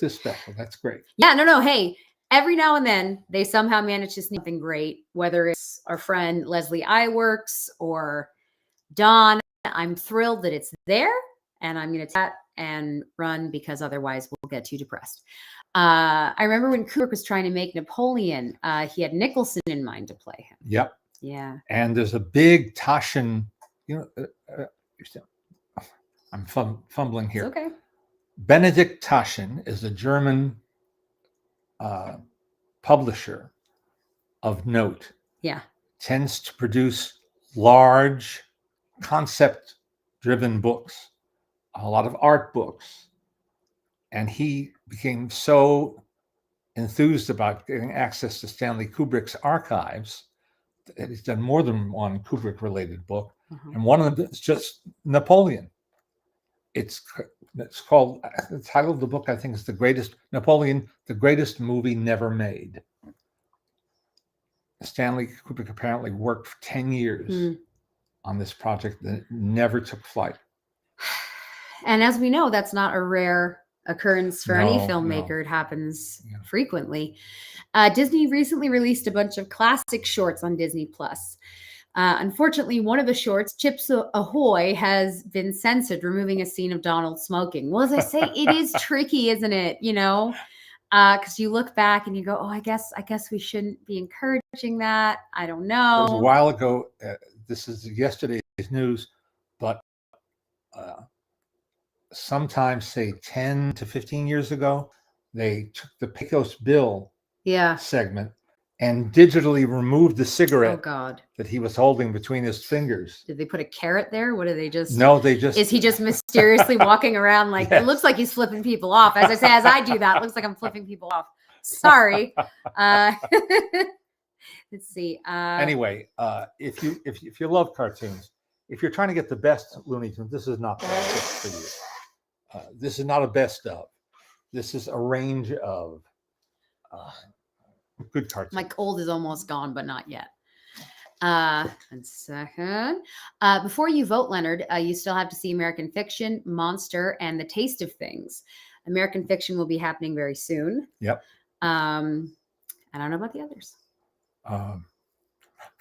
this special. That's great. Yeah, no. Hey, every now and then they somehow manage to sneak something great, whether it's our friend Leslie Iwerks or Dawn. I'm thrilled that it's there, and I'm going to chat and run because otherwise we'll get too depressed. I remember when Kubrick was trying to make Napoleon, he had Nicholson in mind to play him. Yep. Yeah. And there's a big Taschen, I'm fumbling here. It's okay. Benedict Taschen is a German publisher of note. Yeah. Tends to produce large concept-driven books, a lot of art books. And he became so enthused about getting access to Stanley Kubrick's archives that he's done more than one Kubrick-related book. And one of them is just Napoleon. It's called, the title of the book, I think, is Napoleon, the Greatest Movie Never Made. Stanley Kubrick apparently worked for 10 years on this project that never took flight. And as we know, that's not a rare occurrence for any filmmaker. No. It happens frequently. Disney recently released a bunch of classic shorts on Disney Plus. Unfortunately, one of the shorts, Chips Ahoy, has been censored, removing a scene of Donald smoking. Well, as I say, it is tricky, isn't it? Because you look back and you go, oh, I guess we shouldn't be encouraging that. I don't know. It was a while ago. This is yesterday's news, but sometimes, say 10 to 15 years ago, they took the Pecos Bill segment and digitally removed the cigarette that he was holding between his fingers. Did they put a carrot there? What did they just? No, they just. Is he just mysteriously walking around like it looks like he's flipping people off? As I say, as I do that, it looks like I'm flipping people off. Sorry. Let's see. Anyway, if you love cartoons, if you're trying to get the best Looney Tunes, this is not the best for you. This is not a best of. This is a range of good cartoons. My cold is almost gone, but not yet. 1 second. Before you vote, Leonard, you still have to see American Fiction, Monster, and The Taste of Things. American Fiction will be happening very soon. Yep. I don't know about the others.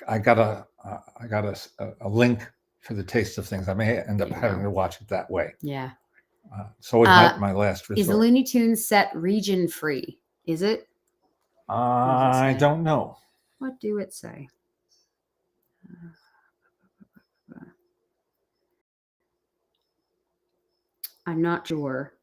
I got a link for The Taste of Things. I may end up having to watch it that way. Yeah. So it's my last resort. Is the Looney Tunes set region free? Is it? I don't know. What do it say? I'm not sure.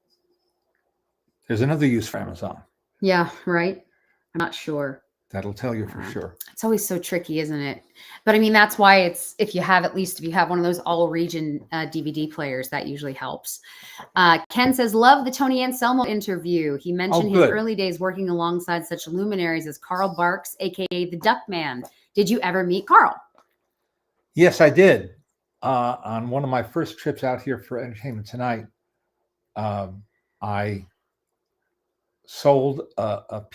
There's another use for Amazon. Yeah, right. I'm not sure. That'll tell you for sure. It's always so tricky, isn't it? But I mean, that's why it's, if you have one of those all region DVD players, that usually helps. Ken says, love the Tony Anselmo interview. He mentioned his early days working alongside such luminaries as Carl Barks, AKA the Duckman. Did you ever meet Carl? Yes, I did. On one of my first trips out here for Entertainment Tonight, I sold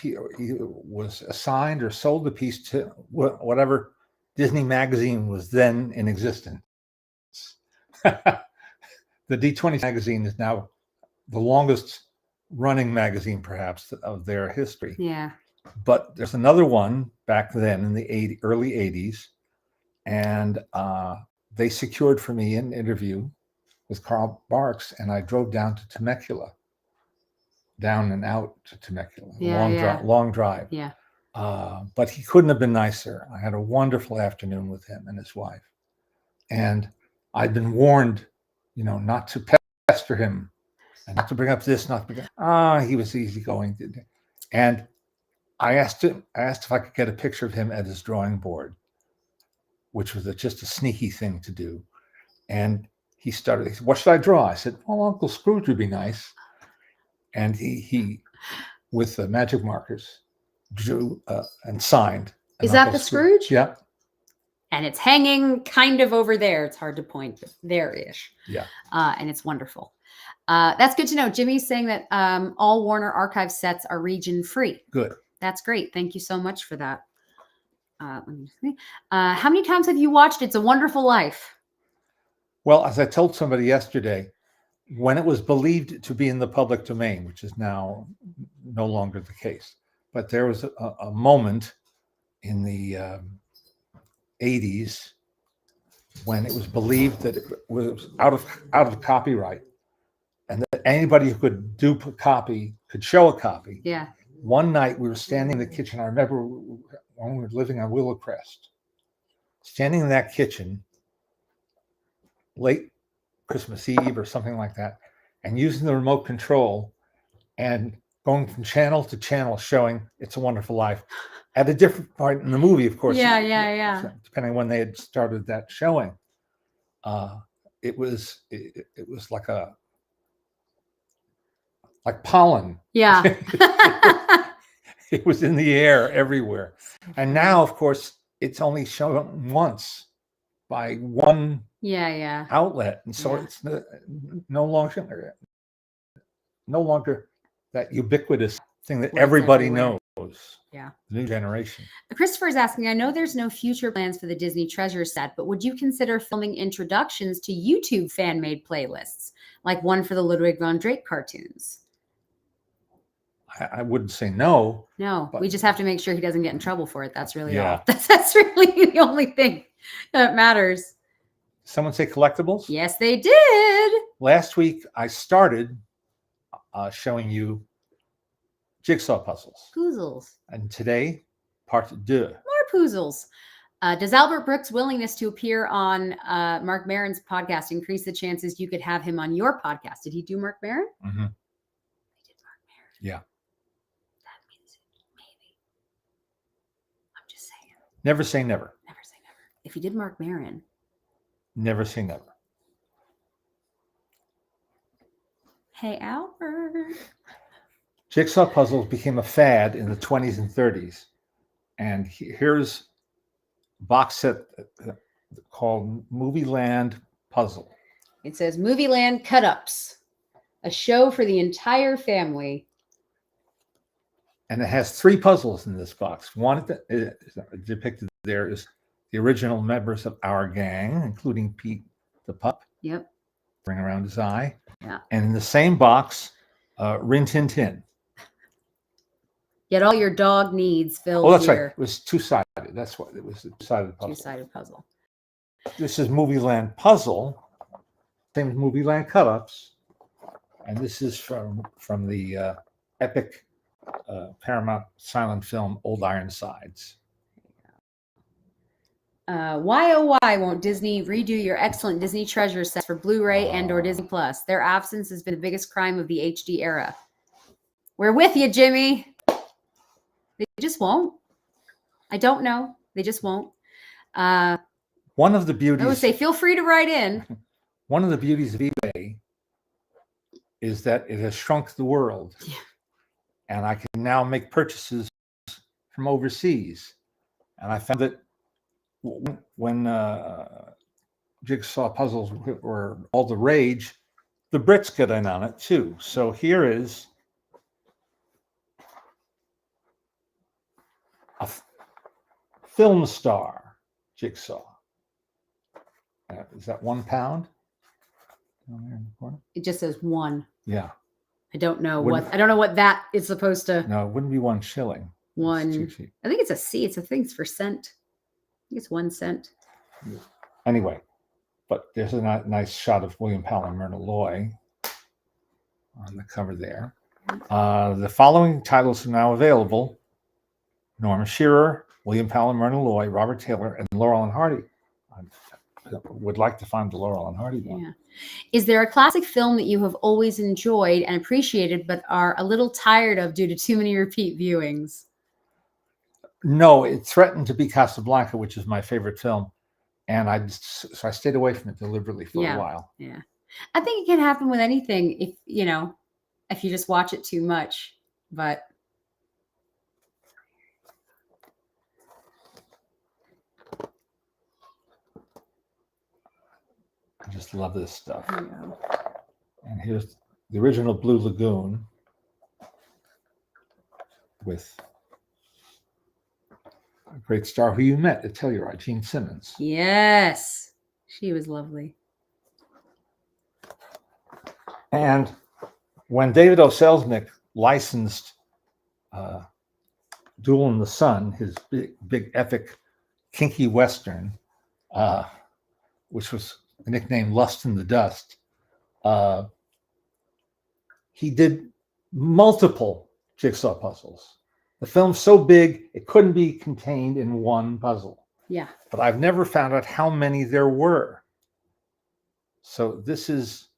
he was assigned or sold a piece to whatever Disney magazine was then in existence. The D20 magazine is now the longest running magazine, perhaps, of their history. Yeah. But there's another one back then in the early 80s, and they secured for me an interview with Carl Barks, and I drove down to Temecula. Down and out to Temecula, long drive. Yeah. But he couldn't have been nicer. I had a wonderful afternoon with him and his wife, and I'd been warned, not to pester him and not to bring up this, not to bring up. He was easygoing, and I asked if I could get a picture of him at his drawing board, which was just a sneaky thing to do. And he said, "What should I draw?" I said, "Well, Uncle Scrooge would be nice." And he with the magic markers, drew and signed. Is that the Scrooge? Yeah. And it's hanging kind of over there. It's hard to point, but there-ish. Yeah. And it's wonderful. That's good to know. Jimmy's saying that all Warner Archive sets are region free. Good. That's great. Thank you so much for that. Let me see. How many times have you watched It's a Wonderful Life? Well, as I told somebody yesterday, when it was believed to be in the public domain, which is now no longer the case, but there was a moment in the 80s when it was believed that it was out of copyright, and that anybody who could dupe a copy could show a copy. Yeah. One night we were standing in the kitchen. I remember when we were living on Willowcrest, standing in that kitchen late Christmas Eve or something like that, and using the remote control and going from channel to channel showing It's a Wonderful Life at a different part in the movie, of course. Yeah. Depending on when they had started that showing. It was like pollen. Yeah. It was in the air everywhere. And now, of course, it's only shown once by one outlet. And so it's no longer that ubiquitous thing that everybody knows. Yeah. The new generation. Christopher is asking, I know there's no future plans for the Disney Treasure set, but would you consider filming introductions to YouTube fan-made playlists, like one for the Ludwig von Drake cartoons? I wouldn't say no. No, we just have to make sure he doesn't get in trouble for it. That's really all. Yeah. That's really the only thing that matters. Someone say collectibles? Yes, they did. Last week, I started showing you jigsaw puzzles. Puzzles. And today, part deux. More puzzles. Does Albert Brooks' willingness to appear on Mark Maron's podcast increase the chances you could have him on your podcast? Did he do Mark Maron? Mm-hmm. He did Mark Maron. Yeah. That means maybe. I'm just saying. Never say never. Never say never. If he did Mark Maron. Never say never. Hey, Albert. Jigsaw puzzles became a fad in the 20s and 30s. And here's a box set called Movie Land Puzzle. It says Movie Land Cut-Ups, a show for the entire family. And it has 3 puzzles in this box. One depicted there is the original members of our gang, including Pete the pup. Yep. Ring around his eye. Yeah. And in the same box, Rin Tin Tin. Get all your dog needs filled. Oh, that's here. right. It was two-sided. That's what it was. A two-sided puzzle. Two-sided puzzle. This is Movie Land Puzzle. Same as Movie Land Cut-Ups. And this is from the epic Paramount silent film Old Ironsides. Why oh why won't Disney redo your excellent Disney Treasure sets for Blu-ray and/or Disney Plus? Their absence has been the biggest crime of the HD era. We're with you, Jimmy. They just won't. I don't know. They just won't. One of the beauties. I would say, feel free to write in. One of the beauties of eBay is that it has shrunk the world, and I can now make purchases from overseas. And I found that when jigsaw puzzles were all the rage, the Brits get in on it too. So here is a film star jigsaw. Is that £1 down there in the corner? It just says 1. Yeah. I don't know what that is supposed to. No, it wouldn't be 1 shilling. 1. I think it's a C. It's a thing for cent. I think it's 1 cent. Anyway, but there's a nice shot of William Powell and Myrna Loy on the cover there. The following titles are now available: Norma Shearer, William Powell and Myrna Loy, Robert Taylor, and Laurel and Hardy. I would like to find the Laurel and Hardy one. Yeah. Is there a classic film that you have always enjoyed and appreciated, but are a little tired of due to too many repeat viewings? No, it threatened to be Casablanca, which is my favorite film, and I stayed away from it deliberately for a while. Yeah, I think it can happen with anything if you just watch it too much. But I just love this stuff. And here's the original Blue Lagoon with a great star who you met at Telluride, Gene Simmons. Yes, she was lovely. And when David O. Selznick licensed Duel in the Sun, his big epic kinky western, which was nicknamed Lust in the Dust, he did multiple jigsaw puzzles. The film's so big, it couldn't be contained in one puzzle. Yeah. But I've never found out how many there were. So this is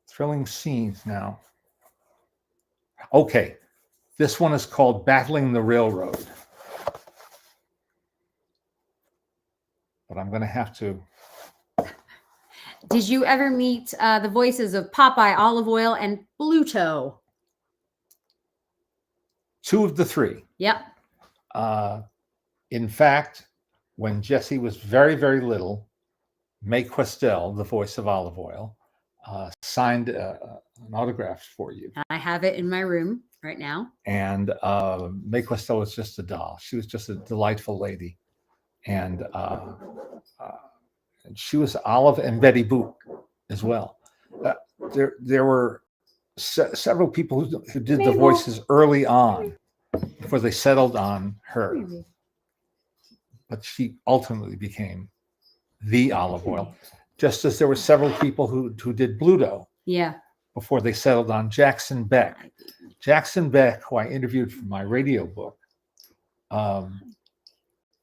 thrilling scenes now. Okay, this one is called Battling the Railroad. But I'm going to have to. Did you ever meet the voices of Popeye, Olive Oil, and Bluto? 2 of the 3. Yep. In fact, when Jesse was very, very little, Mae Questel, the voice of Olive Oil, signed an autograph for you. I have it in my room right now. And Mae Questel was just a doll. She was just a delightful lady. And she was Olive and Betty Boop as well. There were several people who did the voices early on before they settled on her. But she ultimately became the Olive Oil, just as there were several people who did Bluto. Yeah. Before they settled on Jackson Beck. Jackson Beck, who I interviewed for my radio book,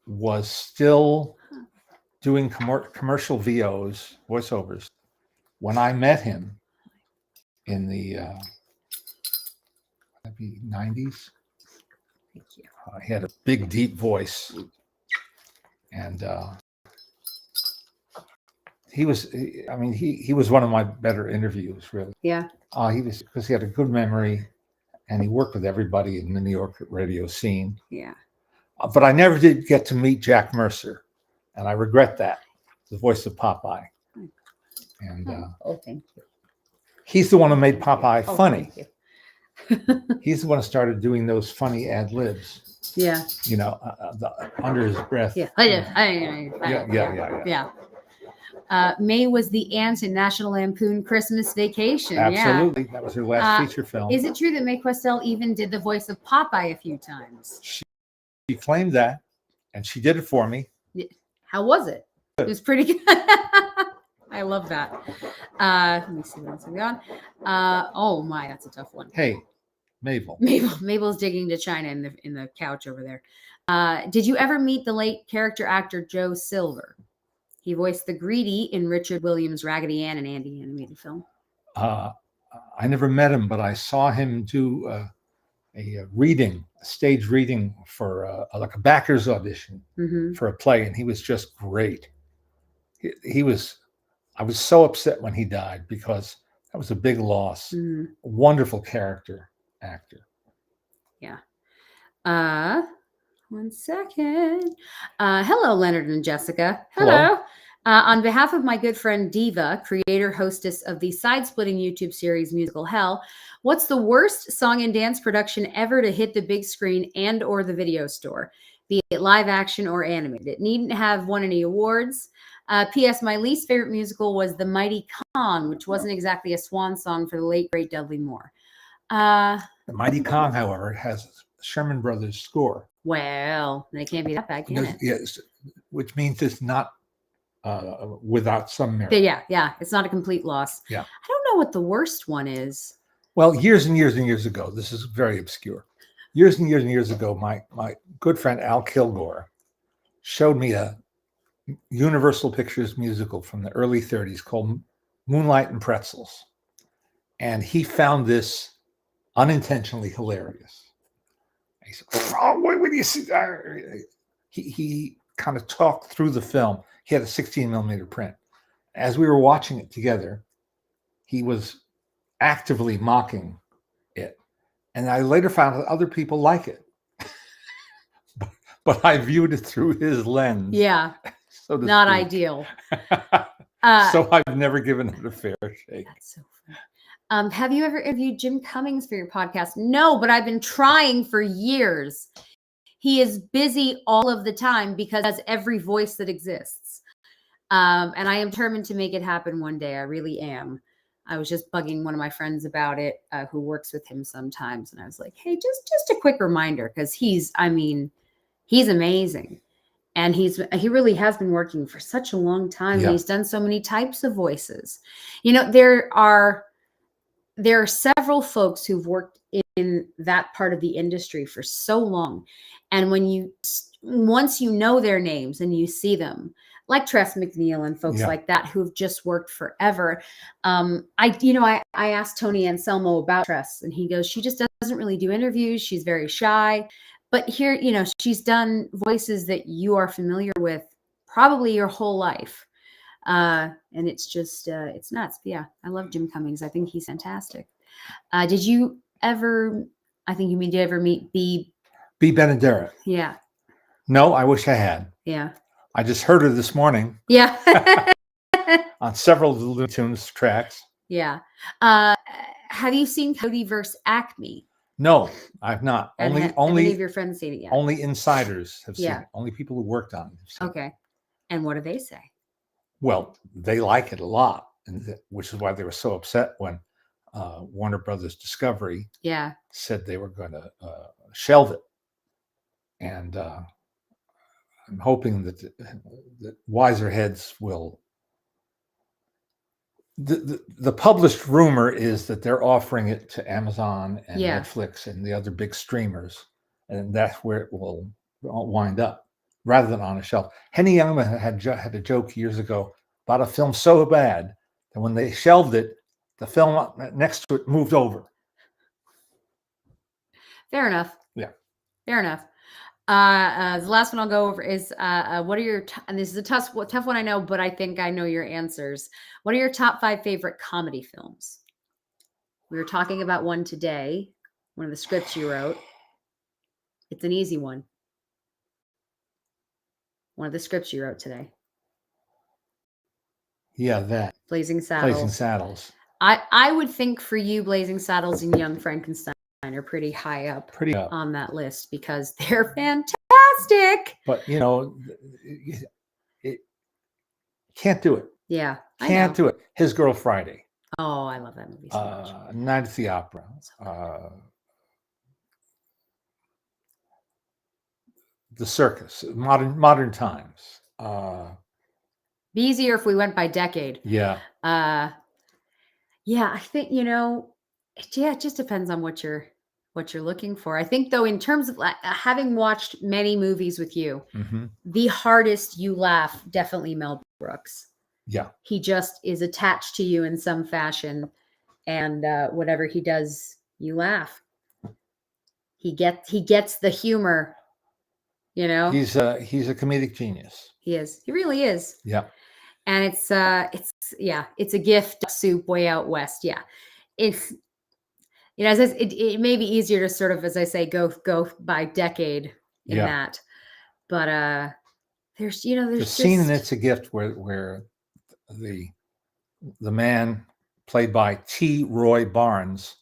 was still doing commercial voiceovers when I met him in the 90s. Thank you. He had a big, deep voice, and he was one of my better interviews, really. Yeah. He was, because he had a good memory, and he worked with everybody in the New York radio scene. Yeah. But I never did get to meet Jack Mercer, and I regret that. The voice of Popeye. And thank you. he's the one who made Popeye funny. Thank you. He's the one who started doing those funny ad libs. Yeah. Under his breath. Yeah. Yeah. Mae was the aunt in National Lampoon Christmas Vacation. Absolutely. Yeah. That was her last feature film. Is it true that Mae Questel even did the voice of Popeye a few times? She claimed that, and she did it for me. How was it? It was pretty good. I love that. Let me see what else we on. Oh my, that's a tough one. Hey, Mabel. Mabel's digging to China in the couch over there. Did you ever meet the late character actor Joe Silver? He voiced the Greedy in Richard Williams' Raggedy Ann and Andy animated film. I never met him, but I saw him do a stage reading for like a backers audition for a play, and he was just great. I was so upset when he died because that was a big loss. A wonderful character actor. Yeah. 1 second. Hello, Leonard and Jessica. Hello. On behalf of my good friend Diva, creator, hostess of the side-splitting YouTube series Musical Hell, what's the worst song and dance production ever to hit the big screen and or the video store, be it live action or animated? It needn't have won any awards. P.S. My least favorite musical was The Mighty Kong, which wasn't exactly a swan song for the late, great Dudley Moore. The Mighty Kong, however, has Sherman Brothers score. Well, they can't be that bad, can it? Yes, which means it's not without some merit. Yeah. It's not a complete loss. Yeah. I don't know what the worst one is. Well, years and years and years ago, this is very obscure. Years and years and years ago, my good friend Al Kilgore showed me a Universal Pictures musical from the early 30s called Moonlight and Pretzels. And he found this unintentionally hilarious. He said, "Oh, what do you see?" He kind of talked through the film. He had a 16 millimeter print. As we were watching it together, he was actively mocking it. And I later found that other people like it. But I viewed it through his lens. Yeah. So not ideal. So I've never given it a fair shake. That's so funny. Have you ever interviewed Jim Cummings for your podcast? No, but I've been trying for years. He is busy all of the time because he has every voice that exists. And I am determined to make it happen one day. I really am. I was just bugging one of my friends about it, who works with him sometimes. And I was like, hey, just a quick reminder, because he's amazing. And he really has been working for such a long time. And he's done so many types of voices. You know, there are several folks who've worked in that part of the industry for so long. And once you know their names and you see them, like Tress McNeil and folks like that who've just worked forever. I asked Tony Anselmo about Tress, and he goes, she just doesn't really do interviews. She's very shy. But here, you know, she's done voices that you are familiar with probably your whole life. And it's just, it's nuts. But yeah, I love Jim Cummings. I think he's fantastic. Did you ever meet B. Benaderet? Yeah. No, I wish I had. Yeah. I just heard her this morning. Yeah. On several of the Looney Tunes tracks. Yeah. Have you seen Cody vs. Acme? No, I've not. Only have any of your friends seen it yet? Only insiders have seen it. Only people who worked on it. Okay. And what do they say? Well, they like it a lot, which is why they were so upset when Warner Brothers Discovery said they were going to shelve it. And I'm hoping that wiser heads will. The published rumor is that they're offering it to Amazon and Netflix and the other big streamers, and that's where it will wind up, rather than on a shelf. Henny Youngman had a joke years ago about a film so bad that when they shelved it, the film next to it moved over. Fair enough. Yeah. Fair enough. The last one I'll go over is what are your and this is a tough one, I know, but I think I know your answers. What are your top 5 favorite comedy films? We were talking about one today, one of the scripts you wrote. It's an easy one. One of the scripts you wrote today. Yeah, that. Blazing Saddles. Blazing Saddles. I would think for you, Blazing Saddles and Young Frankenstein are pretty high up on that list because they're fantastic. But you know, it can't do it. Yeah, can't do it. His Girl Friday. Oh, I love that movie so much. Night at the Opera. The Circus. Modern Times. Be easier if we went by decade. Yeah. Yeah, I think, you know, it just depends on what you're looking for. I think, though, in terms of having watched many movies with you, the hardest you laugh, definitely Mel Brooks. Yeah. He just is attached to you in some fashion, and whatever he does, you laugh. He gets the humor, you know. He's a comedic genius. He is. He really is. Yeah. And it's a gift soup way out west. Yeah. It's, you know, it may be easier to sort of, as I say, go by decade in that, but there's the scene in It's a Gift where the man played by T. Roy Barnes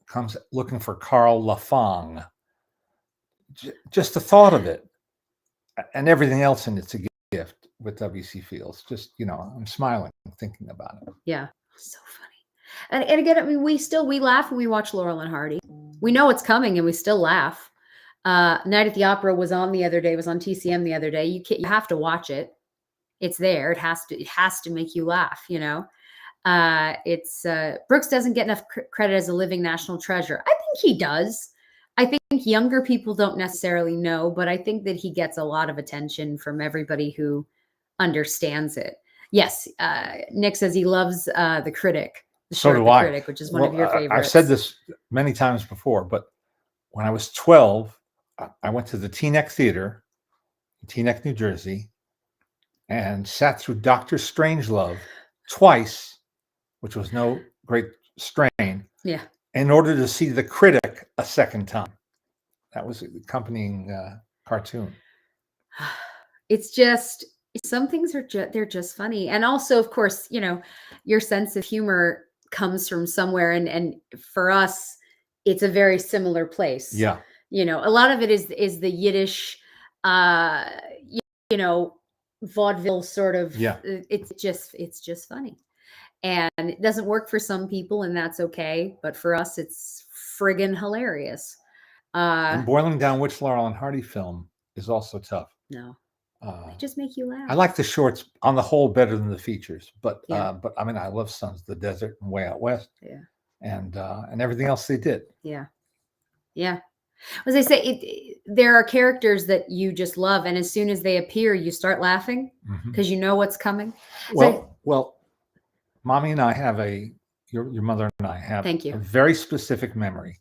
comes looking for Carl Lafong. Just the thought of it, and everything else in It's a Gift with W.C. Fields. Just, you know, I'm smiling thinking about it. Yeah, so funny. And again, I mean, we laugh when we watch Laurel and Hardy. We know it's coming, and we still laugh. Night at the Opera was on the other day. Was on TCM the other day. You have to watch it. It's there. It has to make you laugh. You know, Brooks doesn't get enough credit as a living national treasure. I think he does. I think younger people don't necessarily know, but I think that he gets a lot of attention from everybody who understands it. Yes, Nick says he loves The Critic. So do I. Critic, which is one of your favorites. I've said this many times before, but when I was 12, I went to the Teaneck Theater in Teaneck, New Jersey, and sat through Dr. Strangelove twice, which was no great strain. Yeah. In order to see The Critic a second time. That was the accompanying cartoon. It's just, some things are they're just funny. And also, of course, your sense of humor comes from somewhere, and for us, it's a very similar place. Yeah. A lot of it is the Yiddish, uh, vaudeville sort of. Yeah. It's just funny, and it doesn't work for some people, and that's okay. But for us, it's friggin' hilarious. And boiling down which Laurel and Hardy film is also tough. No, they just make you laugh. I like the shorts on the whole better than the features, but I mean, I love Sons of the Desert and Way Out West. Yeah. And everything else they did. Yeah. Yeah. As I say, there are characters that you just love, and as soon as they appear, you start laughing because you know what's coming. Well, Mommy and I have your mother and I have a very specific memory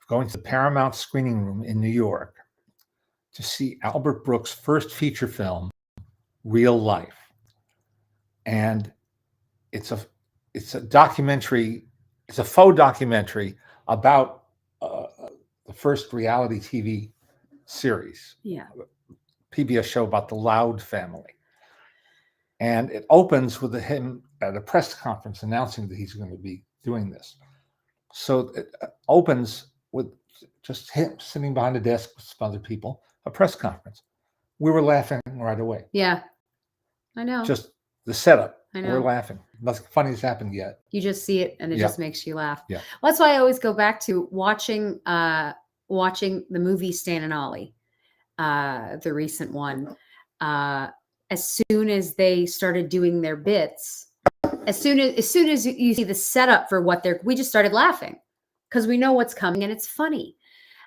of going to the Paramount screening room in New York to see Albert Brooks' first feature film, Real Life. And it's a documentary, it's a faux documentary about the first reality TV series. Yeah. PBS show about the Loud family. And it opens with him at a press conference announcing that he's going to be doing this. So it opens with just him sitting behind a desk with some other people, a press conference. We were laughing right away. Yeah, I know. Just the setup. I know. We're laughing. Nothing funny has happened yet. You just see it, and it just makes you laugh. Yeah. Well, that's why I always go back to watching the movie Stan and Ollie, the recent one. As soon as they started doing their bits, as soon as you see the setup for what we just started laughing because we know what's coming and it's funny.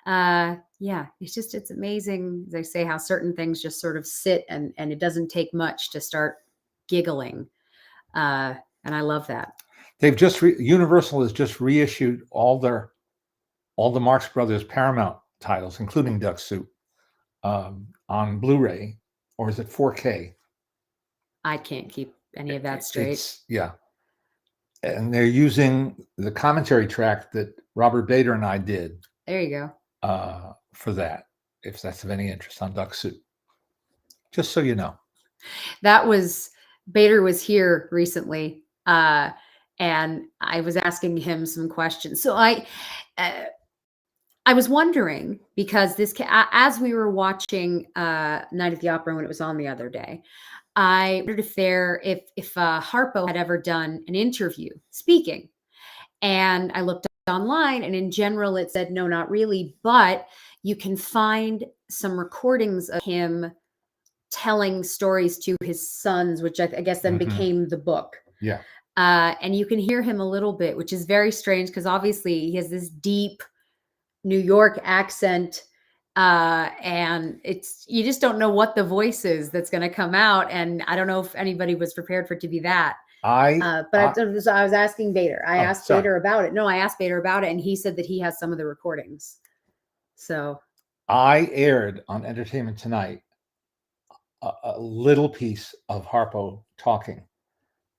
It's amazing, as I say, how certain things just sort of sit and it doesn't take much to start giggling. And I love that. They've just Universal has just reissued all the Marx Brothers Paramount titles, including Duck Soup, on Blu-ray, or is it 4K? I can't keep any of that straight. And they're using the commentary track that Robert Bader and I did. There you go. For that, if that's of any interest on Duck Soup. Just so you know. Bader was here recently, and I was asking him some questions. So I was wondering, because as we were watching Night at the Opera when it was on the other day, I wondered if Harpo had ever done an interview speaking, and I looked online, and in general it said no, not really, but you can find some recordings of him telling stories to his sons, which I guess then became the book. Yeah. And you can hear him a little bit, which is very strange because obviously he has this deep New York accent, and you just don't know what the voice is that's going to come out. And I don't know if anybody was prepared for it to be that. I was asking Bader. I asked Bader about it. No, I asked Bader about it, and he said that he has some of the recordings. So I aired on Entertainment Tonight a little piece of Harpo talking.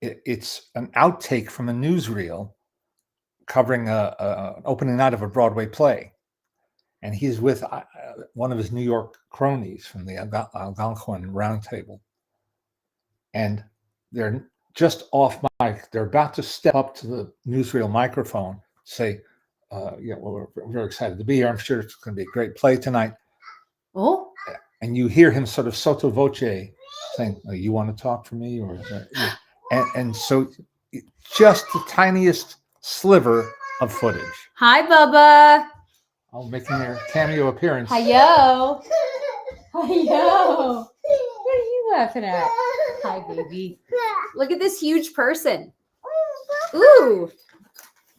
It's an outtake from a newsreel covering an opening night of a Broadway play. And he's with one of his New York cronies from the Algonquin Round Table. And they're just off mic. They're about to step up to the newsreel microphone, say, we're very excited to be here. I'm sure it's going to be a great play tonight. Oh. And you hear him sort of sotto voce saying, you want to talk to me? And so just the tiniest sliver of footage. Hi, Bubba. Oh, making their cameo appearance. Hi-yo. Hi-yo. What are you laughing at? Hi, baby. Look at this huge person. Ooh.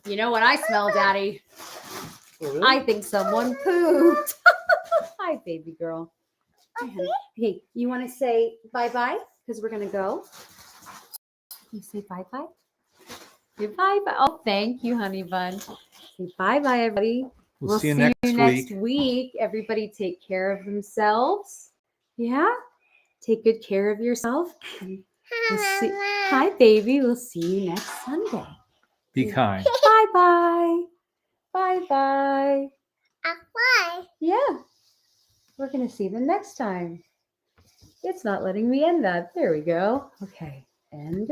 You know what I smell, Daddy? I think someone pooped. Hi, baby girl. Hey, you want to say bye-bye? Because we're going to go. You say bye-bye? Say bye-bye. Oh, thank you, honey bun. Say bye-bye, everybody. We'll see you next week. Everybody take care of themselves. Yeah? Take good care of yourself. Hi, baby. We'll see you next Sunday. Be kind. Bye-bye. Bye-bye. Bye. Yeah. We're going to see them next time. It's not letting me end that. There we go. Okay. End.